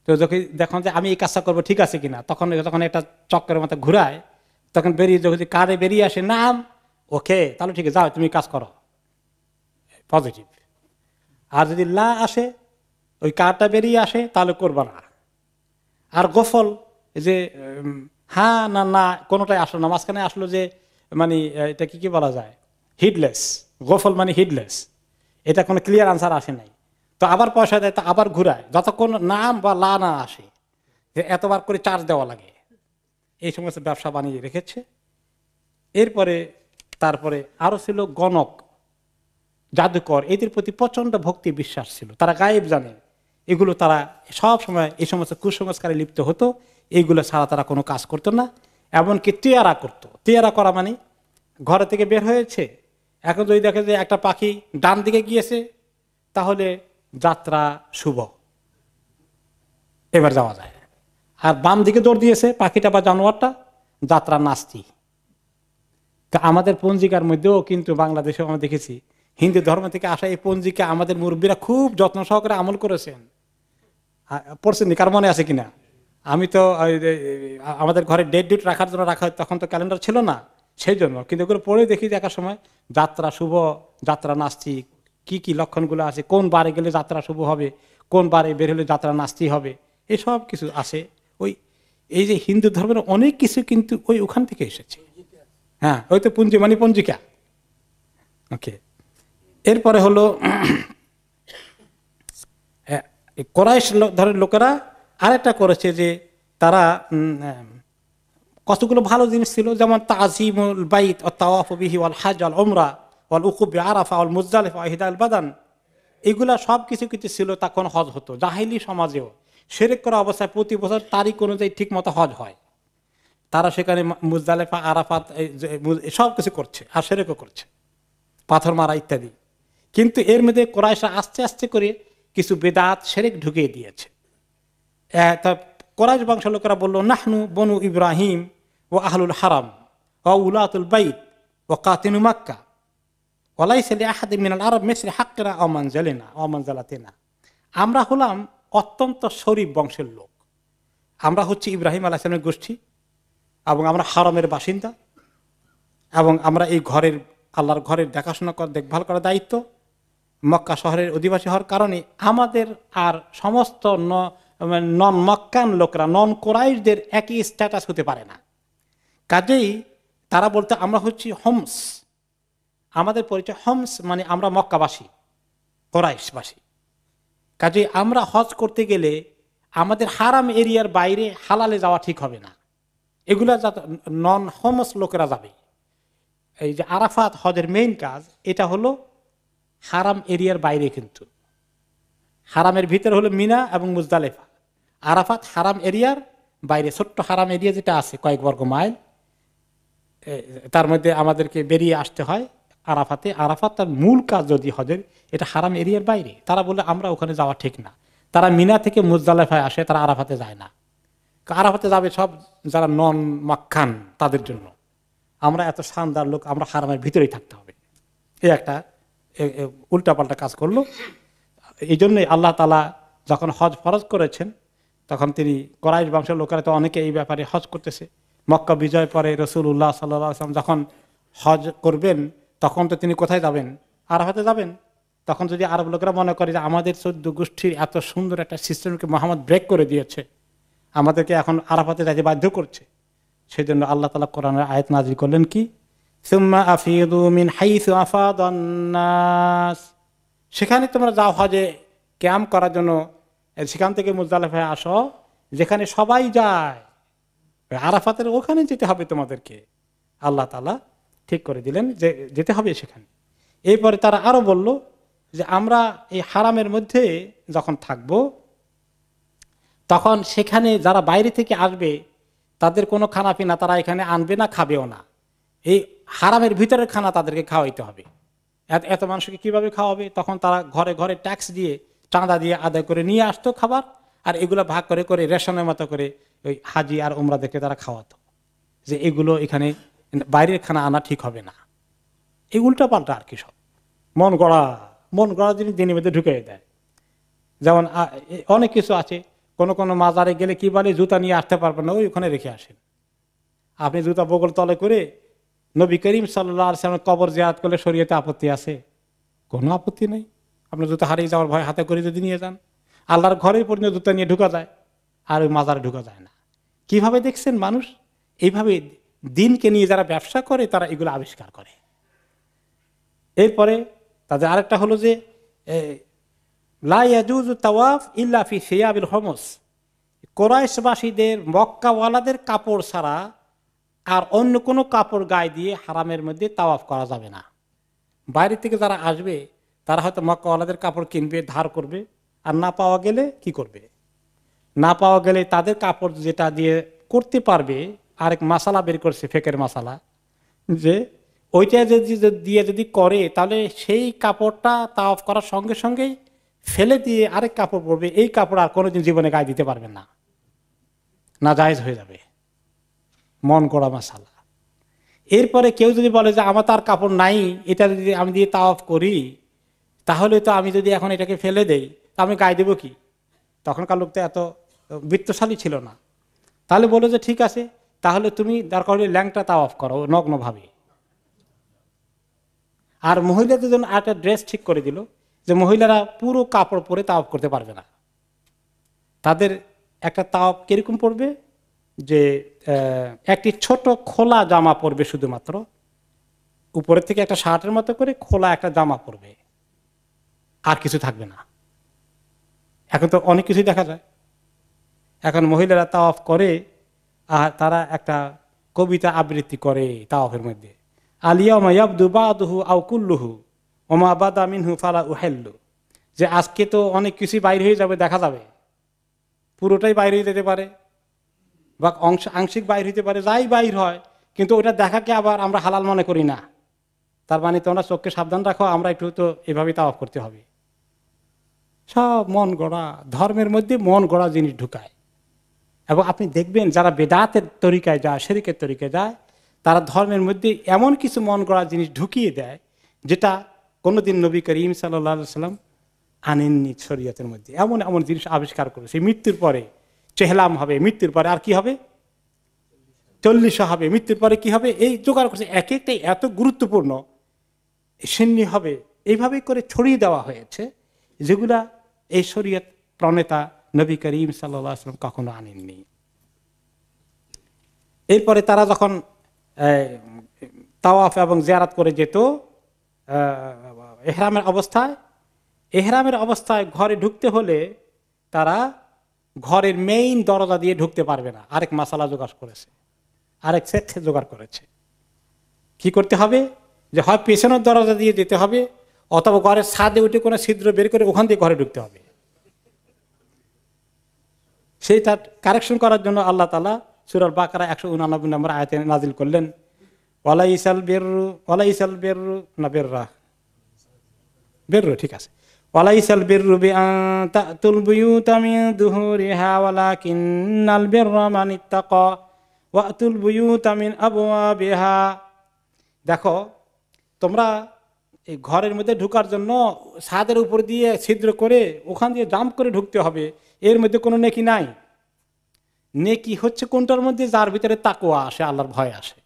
B: তো যখন দেখুন যে আমি এই কাজটা করবো ঠিক আছে কিনা, তখন যখন একটা চক্করের মতো ঘুরায়, তখন বেরিয়ে যখন কার্ডে বেরিয়ে আসে নাম, ওকে তাহলে ঠিক আছে, যাও তুমি কাজ করো, পজিটিভ। আর যদি লা আসে, ওই কার্ডটা বেরিয়ে আসে, তাহলে করবা না। আর গফল যে হ্যাঁ না না কোনোটাই আসলো না, মাঝখানে আসলো যে মানে এটা কি বলা যায়, হিডলেস। গফল মানে হিডলেস, এটা কোনো ক্লিয়ার আনসার আসে নাই, তো আবার পয়সা দেয়, তো আবার ঘুরায়, যতক্ষণ নাম বা লা না আসে, যে এতবার করে চার্জ দেওয়া লাগে। এই সমস্ত ব্যবসা বানিয়ে রেখেছে। এরপরে তারপরে আরো ছিল গণক, জাদুকর, এদের প্রতি প্রচন্ড ভক্তি বিশ্বাস ছিল, তারা গায়েব জানে, এগুলো তারা সব সময় এই সমস্ত কুসংস্কারে লিপ্ত হতো, এইগুলো ছাড়া তারা কোনো কাজ করতো না। এমনকি তিয়ারা করতো। তিয়ারা করা মানে ঘরে থেকে বের হয়েছে, এখন যদি দেখে যে একটা পাখি ডান দিকে গিয়েছে, তাহলে যাত্রা শুভ, এবার যাওয়া যায়। আর বাম দিকে দৌড় দিয়েছে পাখিটা বা জানোয়ারটা, যাত্রা নাস্তি। আমাদের পঞ্জিকার মধ্যেও কিন্তু বাংলাদেশেও আমরা দেখেছি, হিন্দু ধর্ম থেকে আসা এই পঞ্জিকা আমাদের মুরব্বীরা খুব যত্ন সহকারে আমল করেছেন। পড়ছেন, কার মনে আছে কিনা? আমি তো আমাদের ঘরে ডেট রাখার জন্য রাখা হয়, তখন তো ক্যালেন্ডার ছিল না, সেই জন্য। কিন্তু এগুলো পড়ে দেখি দেখার সময় যাত্রা শুভ, যাত্রা নাস্তি, কি কি লক্ষণগুলো আছে, কোন বারে গেলে যাত্রা শুভ হবে, কোন বারে বের হলে যাত্রা নাস্তি হবে, এসব কিছু আছে। ওই এই যে হিন্দু ধর্মের অনেক কিছু কিন্তু ওই ওখান থেকে এসেছে। হ্যাঁ, ওই তো পুঞ্জি মানে পঞ্জিকা। ওকে, এরপরে হলো কোরাইশ ধরনের লোকেরা আরেকটা করেছে, যে তারা কতগুলো ভালো জিনিস ছিল, যেমন তাজিমুল বাইত ও তাওয়াফ বিহি ওয়াল হজ ওয়াল উমরা ওয়াল উকুব বিআরাফা ওয়াল মুজদালিফা ওয়া ইহদাল বাদান। এগুলা সব কিছু কিছু ছিল, তখন হজ হতো। জাহিলি সমাজেও শিরক করা অবস্থায় প্রতি বছর তারিখ অনুযায়ী ঠিক মতো হজ হয়। তারা সেখানে মুজদালিফা, আরাফাত সব কিছু করছে, আর শিরকও করছে, পাথর মারা ইত্যাদি। কিন্তু এর মধ্যে কোরাইশরা আস্তে আস্তে করে কিছু বেদাত শিরক ঢুকিয়ে দিয়েছে। কোরাইশ বংশ লোকেরা বলল, নাহনু বনু ইব্রাহিম ও আহলুল হারাম ও উলাতুল বাইত ও কাতিনু মাক্কা ওয়ালাইসা লিআহাদিন মিনাল আরব মিসলি হাক্কিনা ওয়া মানজালিনা ওয়া মানজালাতিনা। আমরা হলাম অত্যন্ত শরীফ বংশের লোক, আমরা হচ্ছে ইব্রাহিম আলাইহিস সালামের গোষ্ঠী, এবং আমরা হারামের বাসিন্দা, এবং আমরা এই ঘরের আল্লাহর ঘরের দেখাশোনা দেখভাল করার দায়িত্ব মক্কা শহরের অধিবাসী হওয়ার কারণে আমাদের আর সমস্ত নন মক্কান লোকরা, নন কোরাইশদের একই স্ট্যাটাস হতে পারে না। কাজেই তারা বলতে আমরা হচ্ছি হোমস, আমাদের পরিচয় হোমস মানে আমরা মক্কাবাসী, কোরাইশবাসী। কাজেই আমরা হজ করতে গেলে আমাদের হারাম এরিয়ার বাইরে হালালে যাওয়া ঠিক হবে না, এগুলা নন হোমস লোকেরা যাবে। এই যে আরাফাত হজের মেইন কাজ, এটা হলো হারাম এরিয়ার বাইরে, কিন্তু হারামের ভিতরে হলো মিনা এবং মুজদালিফা। আরাফাত হারাম এরিয়ার বাইরে, ছোট্ট হারাম এরিয়া যেটা আছে কয়েক বর্গ মাইল, তার মধ্যে আমাদেরকে বেরিয়ে আসতে হয় আরাফাতে। আরাফাত তার মূল কাজ যদি হজের, এটা হারাম এরিয়ার বাইরে। তারা বলে আমরা ওখানে যাওয়া ঠিক না, তারা মিনা থেকে মুজদালিফায় আসে, তারা আরাফাতে যায় না। আরাফাতে যাবে সব যারা নন মাক্কান, তাদের জন্য। আমরা এত শানদার লোক, আমরা হারামের ভিতরেই থাকতে হবে। এই একটা উল্টাপাল্টা কাজ করলো। এই জন্যই আল্লাহ তাআলা যখন হজ ফরজ করেছেন, তখন তিনি কোরাইশ বংশের লোকেরা তো অনেকে এই ব্যাপারে হজ করতেছে। মক্কা বিজয় পরে রাসূলুল্লাহ সাল্লাল্লাহু আলাইহি ওয়াসাল্লাম যখন হজ করবেন, তখন তো তিনি কোথায় যাবেন? আরাফাতে যাবেন। তখন যদি আরব লোকেরা মনে করে যে আমাদের 14 গোষ্ঠীর এত সুন্দর একটা সিস্টেমকে মুহাম্মদ ব্রেক করে দিয়েছে, আমাদেরকে এখন আরাফাতে যাইতে বাধ্য করছে, সেই জন্য আল্লাহ তাআলা কোরআনের আয়াত নাযিল করলেন কি, সুম্মা আফিদু মিন হাইসু আফাদান নাস, সেখানে তোমরা যাও হজে ক্যাম্প করার জন্য, সেখান থেকে মুজদালিফায় আসো, যেখানে সবাই যায়, আরাফাতের ওখানে যেতে হবে তোমাদেরকে। আল্লাহ তাআলা ঠিক করে দিলেন যে যেতে হবে সেখানে। এরপরে তারা আরো বলল যে আমরা এই হারামের মধ্যে যখন থাকব, তখন সেখানে যারা বাইরে থেকে আসবে তাদের কোনো খানা পিনা তারা এখানে আনবে না, খাবেও না। এই হারামের ভিতরের খানা তাদেরকে খাওয়াইতে হবে। এত মানুষকে কিভাবে খাওয়াবে? তখন তারা ঘরে ঘরে ট্যাক্স দিয়ে, চাঁদা দিয়ে আদায় করে নিয়ে আসতো খাবার, আর এগুলো ভাগ করে করে রেশনের মতো করে ওই হাজি আর উমরাদেরকে তারা খাওয়াতো, যে এগুলো এখানে বাইরের খানা আনা ঠিক হবে না। এই উল্টা পাল্টা আর কি, সব মন গড়া জিনিস দিনের মধ্যে ঢুকিয়ে দেয়। যেমন অনেক কিছু আছে, কোনো মাজারে গেলে কি বলে, জুতা নিয়ে আসতে পারবেন না, ওখানে রেখে আসেন। আপনি জুতা বগল তলে করে নবী করিম সাল্লাল্লাহু আলাইহি ওয়াসাল্লামের কবর জিয়ারত করলে শরীয়তে আপত্তি আছে? কোনো আপত্তি নেই। আপনার জুতা হারিয়ে যাওয়ার ভয় হাতে করে যদি নিয়ে যান, আল্লাহর ঘরেই পর্যন্ত জুতা নিয়ে ঢুকা যায়, আর ওই মাজারে ঢুকা যায় না। কিভাবে দেখছেন মানুষ এইভাবে দিনকে নিয়ে যারা ব্যবসা করে তারা এগুলো আবিষ্কার করে। এরপরে তাদের আরেকটা হলো যে লা ইয়াজুজু তাওয়াফ ইল্লা ফি সিয়াবিল হুমস, কুরাইশবাসীদের মক্কাওয়ালাদের কাপড় ছাড়া আর অন্য কোনো কাপড় গায়ে দিয়ে হারামের মধ্যে তাওয়াফ করা যাবে না। বাইরে থেকে যারা আসবে তারা হয়তো মক্কাওয়ালাদের কাপড় কিনবে, ধার করবে, আর না পাওয়া গেলে কি করবে? না পাওয়া গেলে তাদের কাপড় যেটা দিয়ে করতে পারবে, আরেক মাসালা বের করছে ফেকের মাসালা, যে ওইটা দিয়ে যদি করে তাহলে সেই কাপড়টা তাওয়াফ করার সঙ্গে সঙ্গেই ফেলে দিয়ে আরেক কাপড় পরবে, এই কাপড় আর কোনোদিন জীবনে গায়ে দিতে পারবে না, না জায়েজ হয়ে যাবে। মন করা মাসালা। এরপরে কেউ যদি বলে যে আমার তার কাপড় নাই, এটা যদি আমি দিয়ে তাওয়াফ করি, তাহলে তো আমি যদি এখন এটাকে ফেলে দেই তা আমি গায়ে দেবো কি? তখনকার লোক তো এত বৃত্তশালী ছিল না। তাহলে বলো যে ঠিক আছে, তাহলে তুমি দরকার হলে ল্যাংটা তাওয়াফ করো নগ্নভাবে। আর মহিলাদের জন্য একটা ড্রেস ঠিক করে দিল যে মহিলারা পুরো কাপড় পরে তাওয়াফ করতে পারবে না। তাদের একটা তাওয়াফ কিরকম পড়বে, যে একটি ছোট খোলা জামা পরবে, শুধুমাত্র উপরের থেকে একটা শার্টের মতো করে খোলা একটা জামা পরবে, আর কিছু থাকবে না। এখন তো অনেক কিছুই দেখা যায়। এখন মহিলারা তাওয়াফ করে আর তারা একটা কবিতা আবৃত্তি করে তাওয়াফের মধ্যে, আলিয়াউমা ইয়াবদু বাদুহু আও কুল্লুহু ওমা বাদা মিনহু ফালা উহিল্লু, যে আজকে তো অনেক কিছুই বাইরে হয়ে যাবে, দেখা যাবে, পুরোটাই বাইরে হয়ে যেতে পারে বা আংশিক বাইর হইতে পারে, যাই বাইর হয়, কিন্তু ওটা দেখাকে আবার আমরা হালাল মনে করি না। তার মানে তোমরা চোখকে সাবধান রাখো, আমরা একটু তো এভাবেই তাওয়াফ করতে হবে। সব মন গড়া, ধর্মের মধ্যে মন গড়া জিনিস ঢুকায়। এবং আপনি দেখবেন যারা বেদাতের তরিকায় যায়, শিরকের তরিকায় যায়, তারা ধর্মের মধ্যে এমন কিছু মন গড়া জিনিস ঢুকিয়ে দেয় যেটা কোনোদিন নবী করিম সাল্লাল্লাহু আলাইহি ওয়াসাল্লাম আনেননি শরীয়তের মধ্যে। এমন এমন জিনিস আবিষ্কার করেছে। মৃত্যুর পরে চেহলাম হবে, মৃত্যুর পরে আর কি হবে, 40 হবে, মৃত্যুর পরে কি হবে, এই জোগাড় করছে। এক একটাই এত গুরুত্বপূর্ণ, সিন্নি হবে, এইভাবে করে ছড়িয়ে দেওয়া হয়েছে, যেগুলা এই শরীয়ত প্রণেতা নবী করিম সাল্লাল্লাহু আলাইহি ওয়াসাল্লাম কখনো আনেননি। এরপরে তারা যখন তাওয়াফ এবং জিয়ারত করে যেত এহরামের অবস্থায় ঘরে ঢুকতে হলে তারা ঘরের মেইন দরজা দিয়ে ঢুকতে পারবে না। আরেক মাসালা জোগাড় করেছে, আরেক সেট জোগাড় করেছে। কি করতে হবে, যে হয় পেছনের দরজা দিয়ে যেতে হবে, অথবা ঘরের ছাদে উঠে কোনো ছিদ্র বের করে ওখান দিয়ে ঘরে ঢুকতে হবে। সেইটা কারেকশন করার জন্য আল্লাহ তাআলা সূরা বাকারা 189 নম্বর আয়াতে নাজিল করলেন, ওয়ালাইসাল বিররু না বেররু, ঠিক আছে, ওয়ালাইসাল বিররু বিআন তাতুল বুয়ুতা মিন দুহুরিহা ওয়ালাকিন্নাল বিররা মান ইত্তাকা ওয়াতুল বুয়ুতা মিন আবওয়াবিহা। দেখো, তোমরা এই ঘরের মধ্যে ঢোকার জন্য ছাদের উপর দিয়ে ছিদ্র করে ওখান দিয়ে জাম্প করে ঢুকতে হবে, এর মধ্যে কোনো নেকি নাই। নেকি হচ্ছে কোনটার মধ্যে, যার ভিতরে তাকওয়া আসে, আল্লাহর ভয় আসে।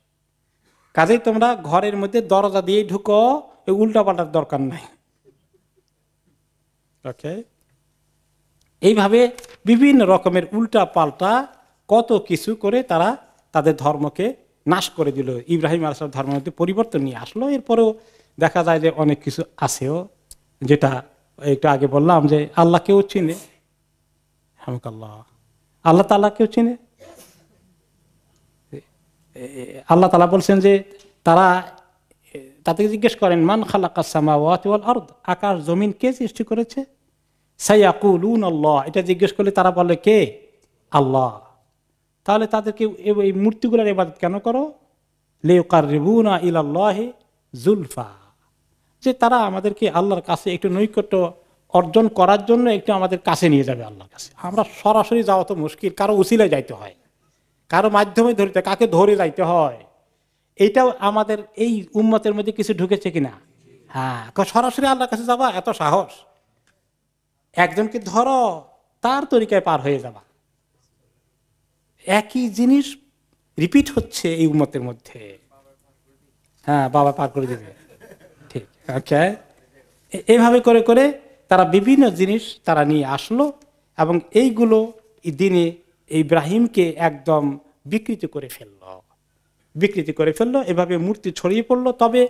B: কাজেই তোমরা ঘরের মধ্যে দরজা দিয়ে ঢুকো, এই উল্টা পাল্টার দরকার নাই। ওকে, এইভাবে বিভিন্ন রকমের উল্টা পাল্টা কত কিছু করে তারা তাদের ধর্মকে নাশ করে দিল। ইব্রাহিম আলাইহিস সালাম ধর্মের মধ্যে পরিবর্তন নিয়ে আসলো। এরপরেও দেখা যায় যে অনেক কিছু আছেও, যেটা একটু আগে বললাম যে আল্লাহ কেউ চিনে, আল্লাহ তাআলা কেউ চিনে। আল্লাহ তাআলা বলছেন যে তারা তাদেরকে জিজ্ঞেস করেন, মান খালাকাস সামাওয়াতি ওয়াল আরদ, আকাশ জমিন কে সৃষ্টি করেছে? সায়াকুলুনা আল্লাহ, এটা জিজ্ঞেস করলে তারা বলে কে? আল্লাহ। তাহলে তাদেরকে এই মূর্তিগুলোর ইবাদত কেন করো? লিয়ুকাররিবুনা ইলাল্লাহি যুলফা, যে তারা আমাদেরকে আল্লাহর কাছে একটু নৈকট্য অর্জন করার জন্য একটু আমাদের কাছে নিয়ে যাবে আল্লাহর কাছে। আমরা সরাসরি যাওয়া তো মুশকিল, কারো উসিলায় যাইতে হয়, কারো মাধ্যমে ধরতে, কাকে ধরে যাইতে হয়। এইটাও আমাদের এই উম্মতের মধ্যে কিছু ঢুকেছে কিনা? হ্যাঁ, সরাসরি আল্লাহর কাছে যাবা এত সাহস? একজনকে ধরো, তার তরিকায় পার হয়ে যাওয়া। একই জিনিস রিপিট হচ্ছে এই উম্মতের মধ্যে। হ্যাঁ, বাবা পার করে দিবে, ঠিক। ওকে, এইভাবে করে করে তারা বিভিন্ন জিনিস তারা নিয়ে আসলো এবং এইগুলো দিনে ইব্রাহিমকে একদম বিকৃত করে ফেললো। এভাবে মূর্তি ছড়িয়ে পড়লো। তবে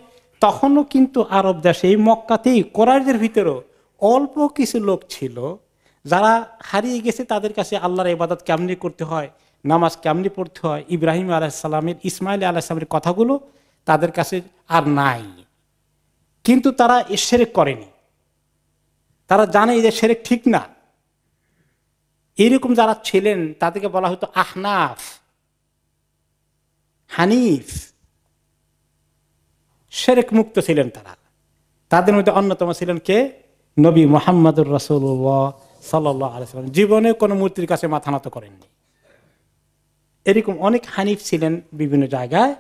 B: তখনও কিন্তু আরব দেশে এই মক্কাতেই কোরাইশদের ভিতরেও অল্প কিছু লোক ছিল যারা হারিয়ে গেছে, তাদের কাছে আল্লাহর ইবাদত কেমনি করতে হয়, নামাজ কেমনি পড়তে হয়, ইব্রাহিম আলাইসাল্লামের, ইসমাইল আলাইসালামের কথাগুলো তাদের কাছে আর নাই। কিন্তু তারা এ শিরক করেনি, তারা জানে যে শিরক ঠিক না। এইরকম যারা ছিলেন তাদেরকে বলা হতো আহনাফ, হানিফ, শিরক মুক্ত ছিলেন তারা। তাদের মধ্যে অন্যতম ছিলেন কে? নবী মুহাম্মদুর রাসূলুল্লাহ সাল্লাল্লাহু আলাইহি ওয়াসাল্লাম। জীবনে কোনো মূর্তির কাছে মাথা নত করেননি। এরকম অনেক হানিফ ছিলেন বিভিন্ন জায়গায়।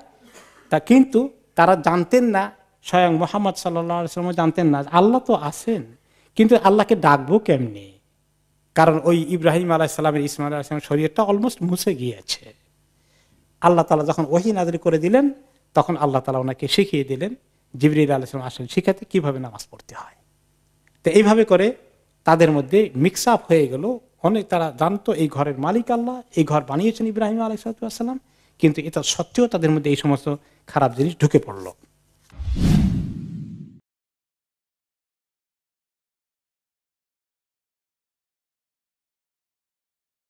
B: তা কিন্তু তারা জানতেন না, স্বয়ং মুহাম্মদ সাল্লাল্লাহু আলাইহি ওয়াসাল্লাম জানতেন না আল্লাহ তো আছেন, কিন্তু আল্লাহকে ডাকবো কেমনি? কারণ ওই ইব্রাহিম আলাইহিস সালামের, ইসমাইল আলাইহিস সালামের শরীরটা অলমোস্ট মুছে গিয়েছে। আল্লাহ তাআলা যখন ওহী নাযিল করে দিলেন, তখন আল্লাহ তাআলা ওনাকে শিখিয়ে দিলেন, জিবরীল আলাইহিস সালাম আসেন শিখাতে কিভাবে নামাজ পড়তে হয়। তো এইভাবে করে তাদের মধ্যে মিক্স আপ হয়ে গেল। অনেক তারা জানতো এই ঘরের মালিক আল্লাহ, এই ঘর বানিয়েছেন ইব্রাহিম আলাইহিস সালাম, কিন্তু এটা সত্ত্বেও তাদের মধ্যে এই সমস্ত খারাপ জিনিস ঢুকে পড়লো।